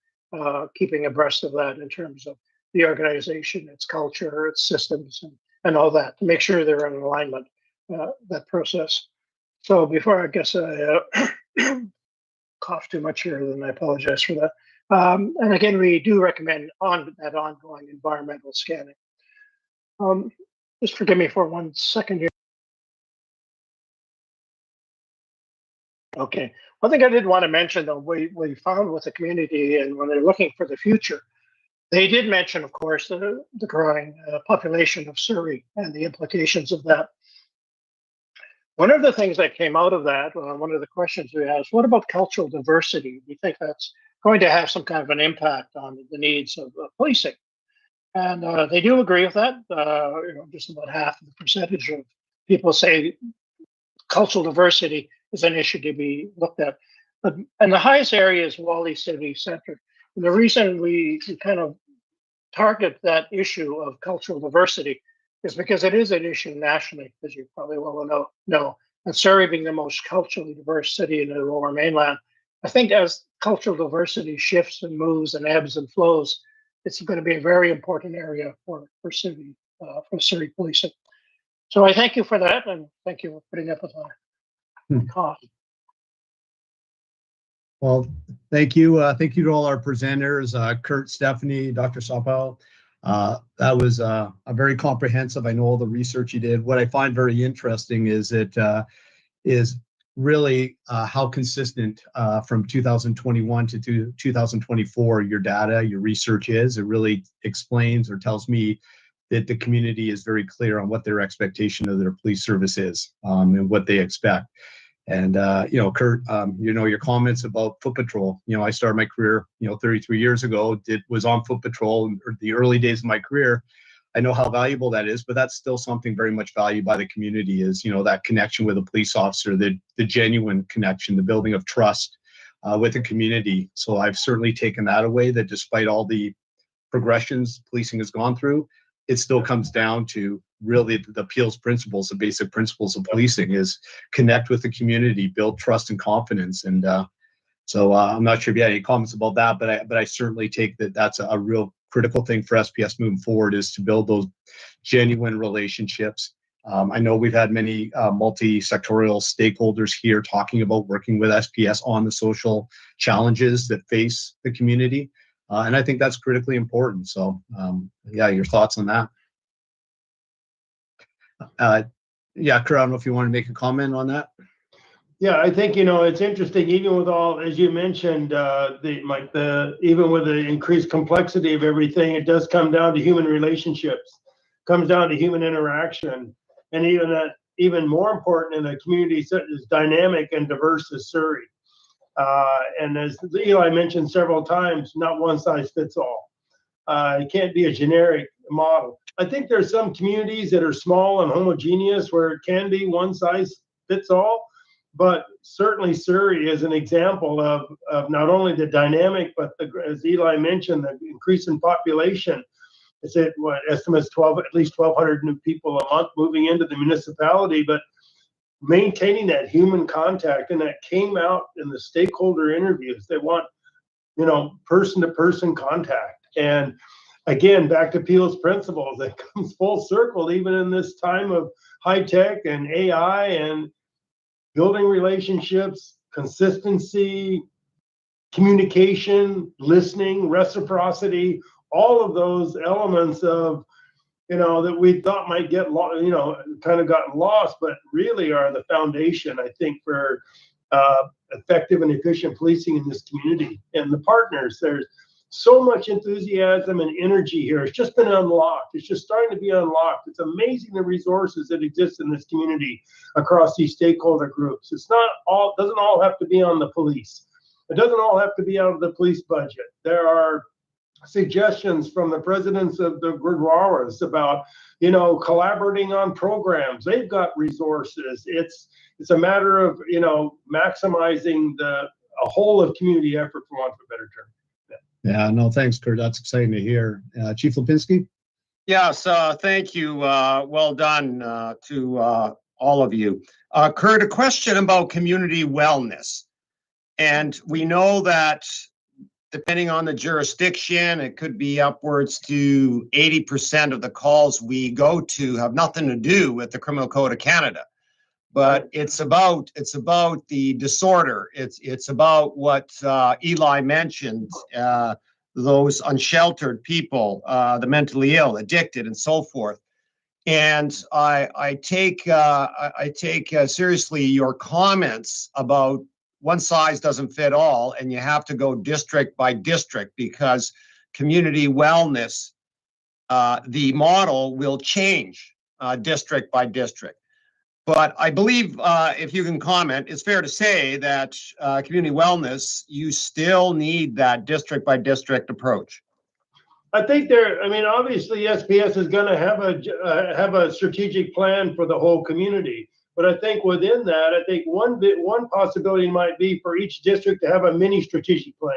keeping abreast of that in terms of the organization, its culture, its systems, and all that, to make sure they're in alignment, that process. So before I guess I cough too much here, then I apologize for that. And again, we do recommend that ongoing environmental scanning. Just forgive me for 1 second here. Okay. One thing I did want to mention, though, we found with the community, and when they're looking for the future, they did mention, of course, the growing population of Surrey and the implications of that. One of the things that came out of that, one of the questions we asked, what about cultural diversity? Do you think that's going to have some kind of an impact on the needs of policing? And they do agree with that. Just about half of the percentage of people say cultural diversity is an issue to be looked at. And the highest area is Wally City Center. And the reason we kind of target that issue of cultural diversity is because it is an issue nationally, as you probably well know. And Surrey being the most culturally diverse city in the Lower Mainland, I think as cultural diversity shifts and moves and ebbs and flows, it's going to be a very important area for Surrey policing. So I thank you for that, and thank you for putting up with my cough. Well, thank you. Thank you to all our presenters, Kurt, Stephanie, Dr. Sapal. That was very comprehensive. I know all the research you did. What I find very interesting is really how consistent from 2021 to 2024 your data, your research is. It really explains or tells me that the community is very clear on what their expectation of their police service is and what they expect. And, Kurt, your comments about foot patrol, I started my career, 33 years ago, was on foot patrol in the early days of my career. I know how valuable that is, but that's still something very much valued by the community is, that connection with a police officer, the genuine connection, the building of trust with the community. So I've certainly taken that away, that despite all the progressions policing has gone through, it still comes down to really the appeals principles, the basic principles of policing is connect with the community, build trust and confidence. And so I'm not sure if you had any comments about that, but I certainly take that that's a real critical thing for SPS moving forward, is to build those genuine relationships. I know we've had many multi-sectorial stakeholders here talking about working with SPS on the social challenges that face the community. And I think that's critically important. So yeah, your thoughts on that? Yeah, Kurt, I don't know if you want to make a comment on that. Yeah, I think, it's interesting, even with all, as you mentioned, even with the increased complexity of everything, it does come down to human relationships, comes down to human interaction. And even more important in a community such as dynamic and diverse as Surrey. And as Eli mentioned several times, not one size fits all. It can't be a generic model. I think there's some communities that are small and homogeneous where it can be one size fits all, but certainly Surrey is an example of not only the dynamic, but as Eli mentioned, the increase in population. It's estimates at least 1,200 new people a month moving into the municipality, but maintaining that human contact, and that came out in the stakeholder interviews. They want, person-to-person contact. And again, back to Peel's principles, that comes full circle, even in this time of high tech and AI and building relationships, consistency, communication, listening, reciprocity. All of those elements of, that we thought might get lost, kind of gotten lost, but really are the foundation, I think, for effective and efficient policing in this community. And the partners, there's so much enthusiasm and energy here. It's just been unlocked. It's just starting to be unlocked. It's amazing the resources that exist in this community across these stakeholder groups. Doesn't all have to be on the police. It doesn't all have to be out of the police budget. There are suggestions from the presidents of the Gurdwaras about, collaborating on programs. They've got resources. It's a matter of, maximizing a whole of community effort, for want of a better term. Yeah, no, thanks, Kurt. That's exciting to hear. Chief Lipinski? Yes, thank you. Well done to all of you. Kurt, a question about community wellness. And we know that depending on the jurisdiction, it could be upwards to 80% of the calls we go to have nothing to do with the Criminal Code of Canada. But it's about the disorder. It's about what Eli mentioned, those unsheltered people, the mentally ill, addicted, and so forth. And I take seriously your comments about one size doesn't fit all, and you have to go district by district, because community wellness, the model will change district by district. But I believe, if you can comment, it's fair to say that community wellness, you still need that district by district approach. I think obviously SPS is going to have a strategic plan for the whole community. But I think within that, one possibility might be for each district to have a mini strategic plan,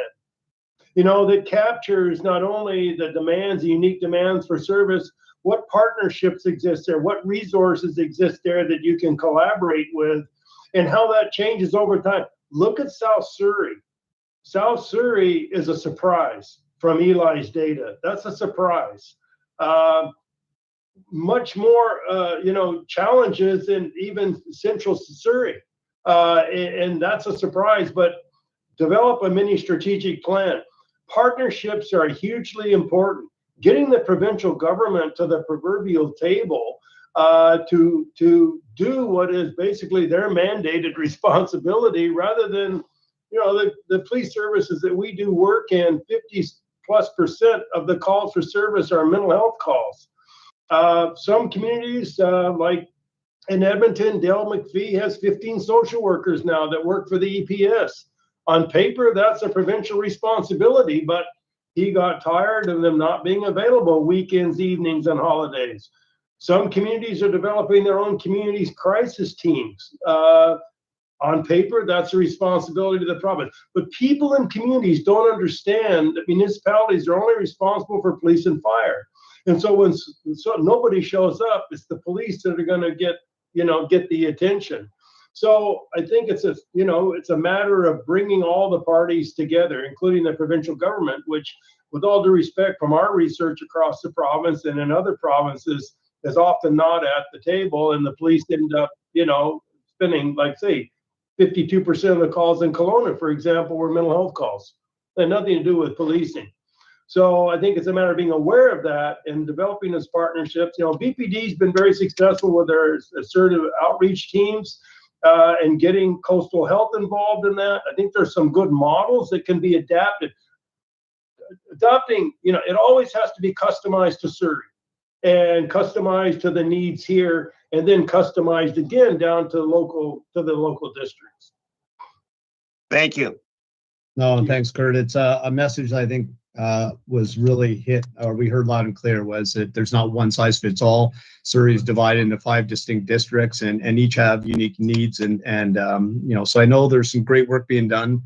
that captures not only the demands, the unique demands for service, what partnerships exist there, what resources exist there that you can collaborate with, and how that changes over time. Look at South Surrey. South Surrey is a surprise from Eli's data. That's a surprise. Much more, challenges in even Central Surrey, and that's a surprise. But develop a mini strategic plan. Partnerships are hugely important. Getting the provincial government to the proverbial table to do what is basically their mandated responsibility, rather than, the police services that we do work in, 50+% of the calls for service are mental health calls. Some communities, like in Edmonton, Dale McPhee has 15 social workers now that work for the EPS. On paper, that's a provincial responsibility, but he got tired of them not being available weekends, evenings, and holidays. Some communities are developing their own communities crisis teams. On paper, that's a responsibility to the province. But people in communities don't understand that municipalities are only responsible for police and fire. And so so nobody shows up, it's the police that are going to get the attention. So I think it's a matter of bringing all the parties together, including the provincial government, which, with all due respect, from our research across the province and in other provinces, is often not at the table, and the police end up, spending, like, say, 52% of the calls in Kelowna, for example, were mental health calls. They had nothing to do with policing. So I think it's a matter of being aware of that and developing those partnerships. BPD's been very successful with their assertive outreach teams and getting coastal health involved in that. I think there's some good models that can be adapted. Adopting, it always has to be customized to Surrey and customized to the needs here, and then customized again down to the local districts. Thank you. No, and thanks, Kurt. It's a message I think was really hit, or we heard loud and clear, was that there's not one size fits all. Surrey is divided into 5 distinct districts, and each have unique needs. So I know there's some great work being done.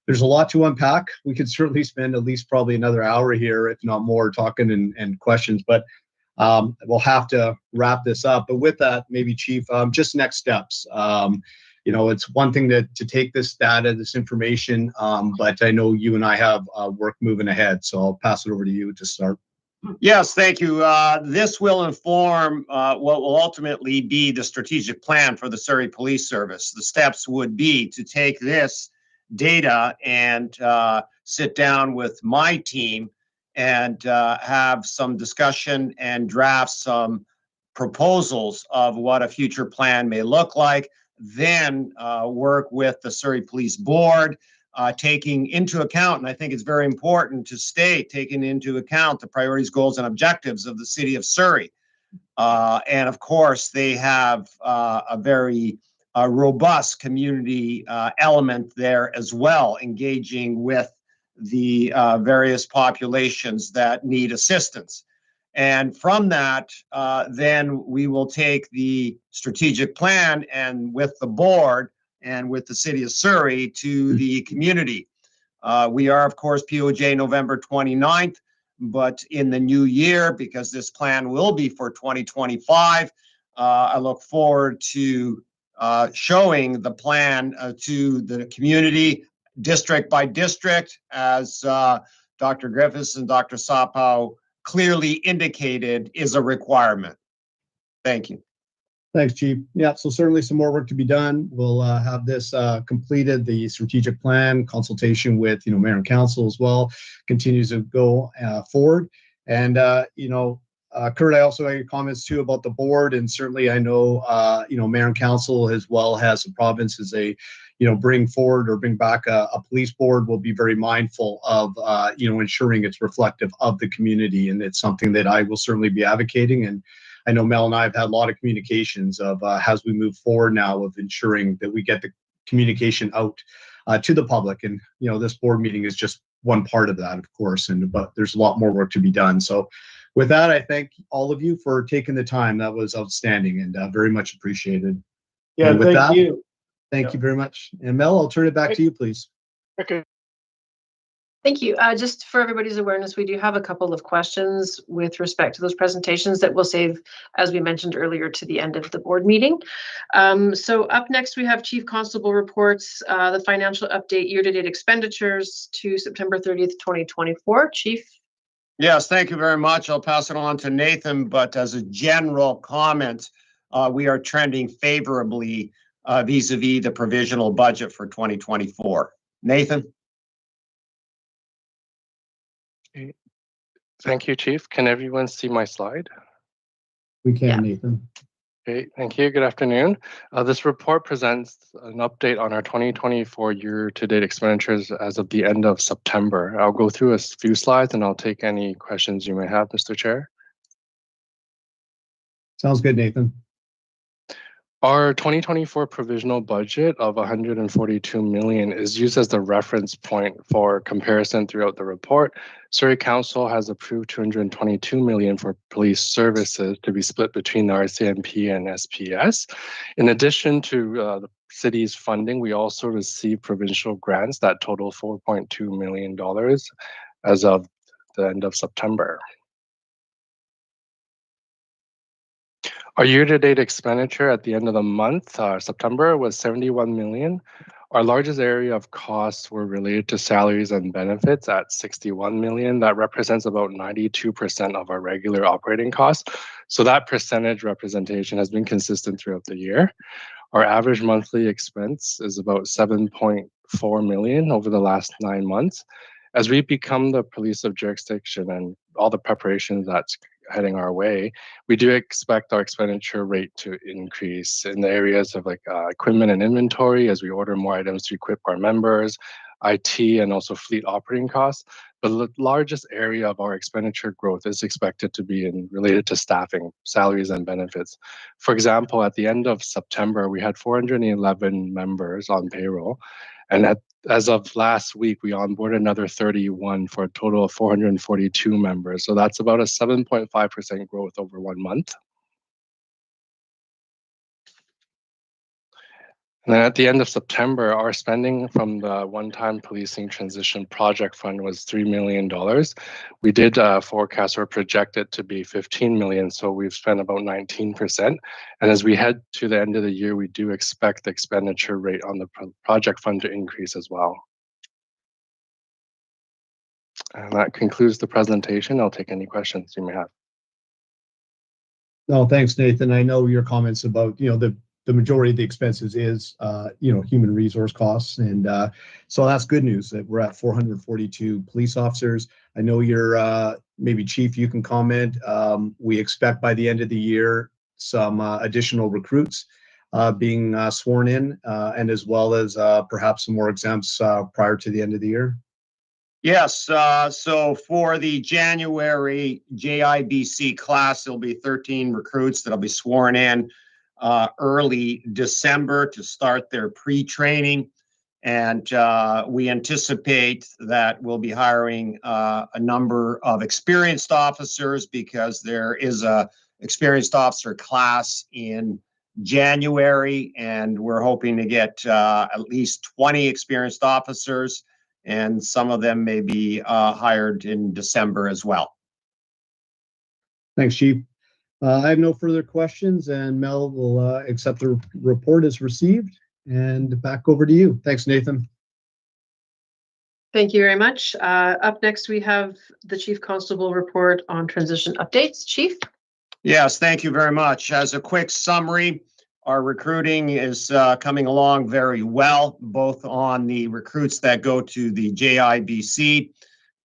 There's a lot to unpack. We could certainly spend at least probably another hour here, if not more, talking and questions, but we'll have to wrap this up. But with that, maybe Chief, just next steps. It's one thing to take this data, this information, but I know you and I have work moving ahead. So I'll pass it over to you to start. Yes, thank you. This will inform what will ultimately be the strategic plan for the Surrey Police Service. The steps would be to take this data and sit down with my team and have some discussion and draft some proposals of what a future plan may look like. Then work with the Surrey Police Board, taking into account, and I think it's very important to state, taking into account the priorities, goals, and objectives of the city of Surrey. And of course, they have a very robust community element there as well, engaging with the various populations that need assistance. And from that, then we will take the strategic plan and with the board and with the city of Surrey to the community. We are, of course, POJ November 29th, but in the new year, because this plan will be for 2025, I look forward to showing the plan to the community, district by district, as Dr. Griffiths and Dr. Sapow clearly indicated is a requirement. Thank you. Thanks, Chief. Yeah, so certainly some more work to be done. We'll have this completed. The strategic plan consultation with mayor and council as well continues to go forward. And Kurt, I also had comments too about the board, and certainly I know mayor and council as well as the province as they bring forward or bring back a police board. Will be very mindful of ensuring it's reflective of the community, and it's something that I will certainly be advocating. And I know Mel and I have had a lot of communications of as we move forward now of ensuring that we get the communication out to the public. And this board meeting is just one part of that, of course, but there's a lot more work to be done. So with that, I thank all of you for taking the time. That was outstanding and very much appreciated. Yeah, thank you. Thank you very much. And Mel, I'll turn it back to you, please. Okay. Thank you. Just for everybody's awareness, we do have a couple of questions with respect to those presentations that we'll save, as we mentioned earlier, to the end of the board meeting. So up next, we have Chief Constable reports, the financial update, year-to-date expenditures to September 30th, 2024. Chief? Yes, thank you very much. I'll pass it on to Nathan, but as a general comment, we are trending favorably vis-a-vis the provisional budget for 2024. Nathan? Thank you, Chief. Can everyone see my slide? We can, Yeah. Nathan. Okay, thank you. Good afternoon. This report presents an update on our 2024 year-to-date expenditures as of the end of September. I'll go through a few slides and I'll take any questions you may have, Mr. Chair. Sounds good, Nathan. Our 2024 provisional budget of $142 million is used as the reference point for comparison throughout the report. Surrey Council has approved $222 million for police services to be split between the RCMP and SPS. In addition to the city's funding, we also receive provincial grants that total $4.2 million as of the end of September. Our year-to-date expenditure at the end of the month, September, was 71 million. Our largest area of costs were related to salaries and benefits at 61 million. That represents about 92% of our regular operating costs. So that percentage representation has been consistent throughout the year. Our average monthly expense is about 7.4 million over the last 9 months. As we become the police of jurisdiction and all the preparations that's heading our way, we do expect our expenditure rate to increase in the areas of like equipment and inventory as we order more items to equip our members, IT, and also fleet operating costs. But the largest area of our expenditure growth is expected to be related to staffing, salaries, and benefits. For example, at the end of September, we had 411 members on payroll, and as of last week, we onboarded another 31 for a total of 442 members. So that's about a 7.5% growth over 1 month. And then at the end of September, our spending from the one-time policing transition project fund was $3 million. We did forecast or project it to be 15 million, so we've spent about 19%. And as we head to the end of the year, we do expect the expenditure rate on the project fund to increase as well. And that concludes the presentation. I'll take any questions you may have. No, thanks, Nathan. I know your comments about, the majority of the expenses is, human resource costs. And so that's good news that we're at 442 police officers. I know you're, maybe Chief, you can comment. We expect by the end of the year, some additional recruits being sworn in, and as well as perhaps some more exempts prior to the end of the year. Yes, so for the January JIBC class, there'll be 13 recruits that'll be sworn in early December to start their pre-training. And we anticipate that we'll be hiring a number of experienced officers because there is a experienced officer class in January, and we're hoping to get at least 20 experienced officers, and some of them may be hired in December as well. Thanks, Chief. I have no further questions, and Mel will accept the report as received. And back over to you. Thanks, Nathan. Thank you very much. Up next, we have the Chief Constable report on transition updates. Chief? Yes, thank you very much. As a quick summary, our recruiting is coming along very well, both on the recruits that go to the JIBC.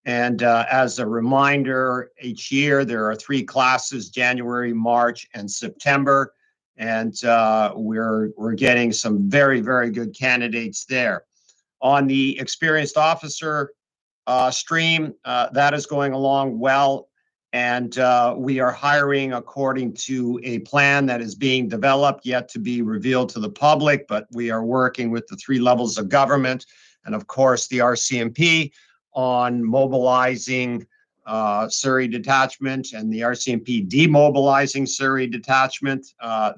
And as a reminder, each year there are 3 classes, January, March, and September. And we're getting some very, very good candidates there. On the experienced officer stream, that is going along well. And we are hiring according to a plan that is being developed, yet to be revealed to the public. But we are working with the 3 levels of government and, of course, the RCMP on mobilizing Surrey detachment and the RCMP demobilizing Surrey detachment.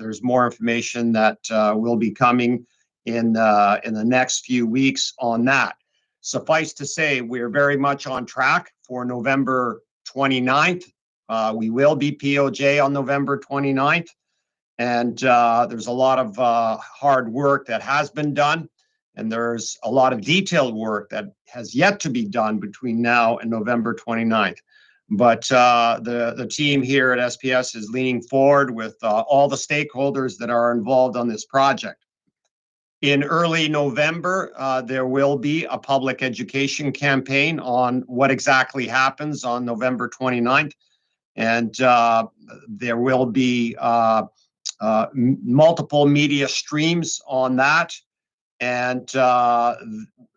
There's more information that will be coming in the next few weeks on that. Suffice to say, we're very much on track for November 29th. We will be POJ on November 29th. And there's a lot of hard work that has been done. And there's a lot of detailed work that has yet to be done between now and November 29th. But the team here at SPS is leaning forward with all the stakeholders that are involved on this project. In early November, there will be a public education campaign on what exactly happens on November 29th. And there will be multiple media streams on that. And the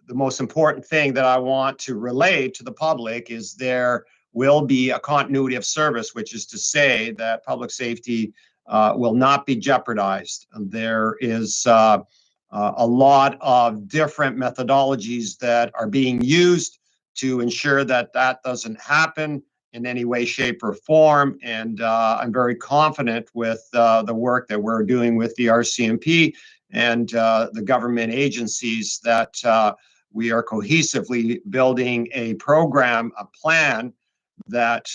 most important thing that I want to relay to the public is there will be a continuity of service, which is to say that public safety will not be jeopardized. There is a lot of different methodologies that are being used to ensure that that doesn't happen in any way, shape, or form. And I'm very confident with the work that we're doing with the RCMP and the government agencies that we are cohesively building a program, a plan that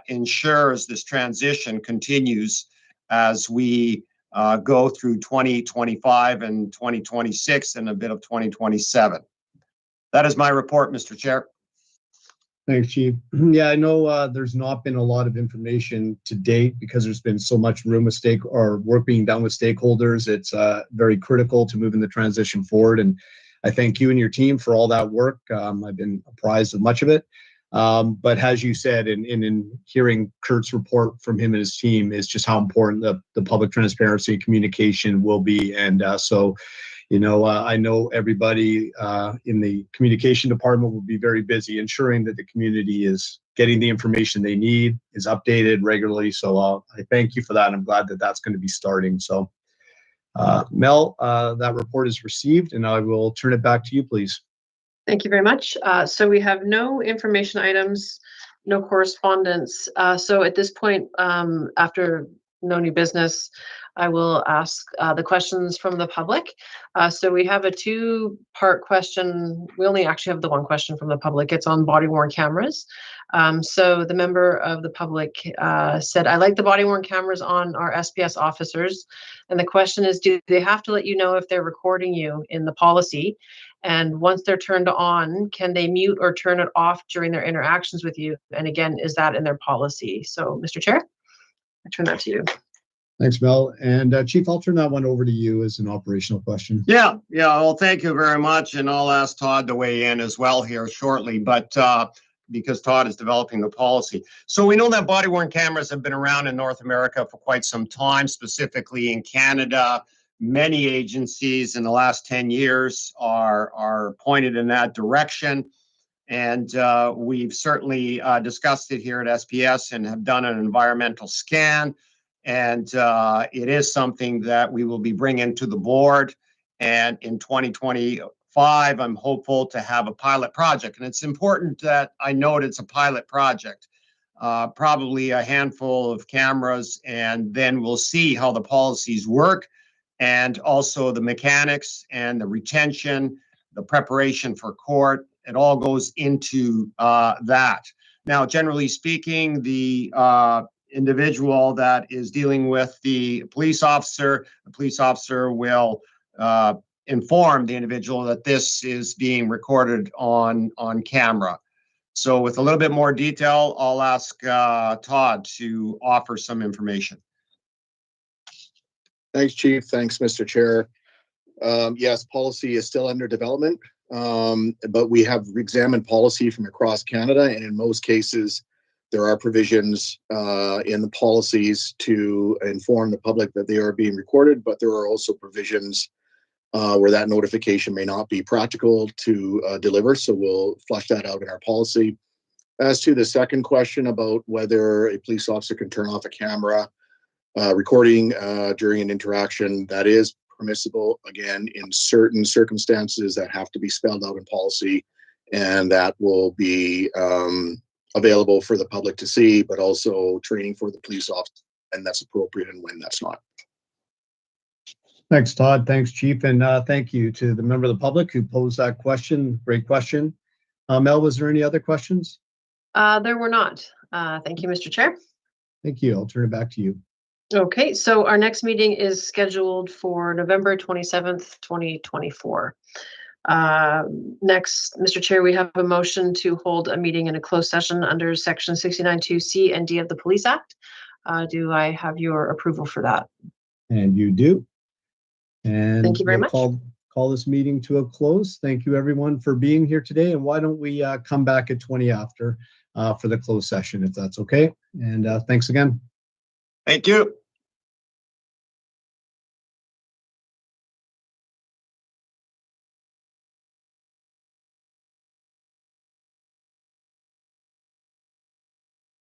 ensures this transition continues as we go through 2025 and 2026 and a bit of 2027. That is my report, Mr. Chair. Thanks, Chief. Yeah, I know there's not been a lot of information to date because there's been so much room with work being done with stakeholders. It's very critical to moving the transition forward. And I thank you and your team for all that work. I've been apprised of much of it. But as you said, in hearing Kurt's report from him and his team, is just how important the public transparency and communication will be. And so, I know everybody in the communication department will be very busy ensuring that the community is getting the information they need, is updated regularly. So I thank you for that. I'm glad that that's going to be starting. So Mel, that report is received, and I will turn it back to you, please. Thank you very much. So we have no information items, no correspondence. So at this point, after no new business, I will ask the questions from the public. So we have a two-part question. We only actually have the one question from the public. It's on body-worn cameras. So the member of the public said, I like the body-worn cameras on our SPS officers. And the question is, do they have to let you know if they're recording you in the policy? And once they're turned on, can they mute or turn it off during their interactions with you? And again, is that in their policy? So, Mr. Chair, I turn that to you. Thanks, Mel. And Chief, I'll turn that one over to you as an operational question. Yeah. Well, thank you very much. And I'll ask Todd to weigh in as well here shortly, but because Todd is developing the policy. So we know that body-worn cameras have been around in North America for quite some time, specifically in Canada. Many agencies in the last 10 years are pointed in that direction. And we've certainly discussed it here at SPS and have done an environmental scan. And it is something that we will be bringing to the board. And in 2025, I'm hopeful to have a pilot project. And it's important that I note it's a pilot project, probably a handful of cameras, and then we'll see how the policies work, and also the mechanics and the retention, the preparation for court. It all goes into that. Now, generally speaking, the individual that is dealing with the police officer will inform the individual that this is being recorded on camera. So with a little bit more detail, I'll ask Todd to offer some information. Thanks, Chief. Thanks, Mr. Chair. Yes, policy is still under development, but we have examined policy from across Canada, and in most cases, there are provisions in the policies to inform the public that they are being recorded, but there are also provisions where that notification may not be practical to deliver, so we'll flesh that out in our policy. As to the second question about whether a police officer can turn off a camera recording during an interaction, that is permissible, again, in certain circumstances that have to be spelled out in policy, and that will be available for the public to see, but also training for the police officer, and that's appropriate and when that's not. Thanks, Todd. Thanks, Chief. And thank you to the member of the public who posed that question. Great question. Mel, was there any other questions? There were not. Thank you, Mr. Chair. Thank you. I'll turn it back to you. Okay, so our next meeting is scheduled for November 27th, 2024. Next, Mr. Chair, we have a motion to hold a meeting in a closed session under Section 69(2)C and D of the Police Act. Do I have your approval for that? And you do. And thank you very much. Call this meeting to a close. Thank you, everyone, for being here today. And why don't we come back at 20 after for the closed session, if that's okay. And thanks again. Thank you.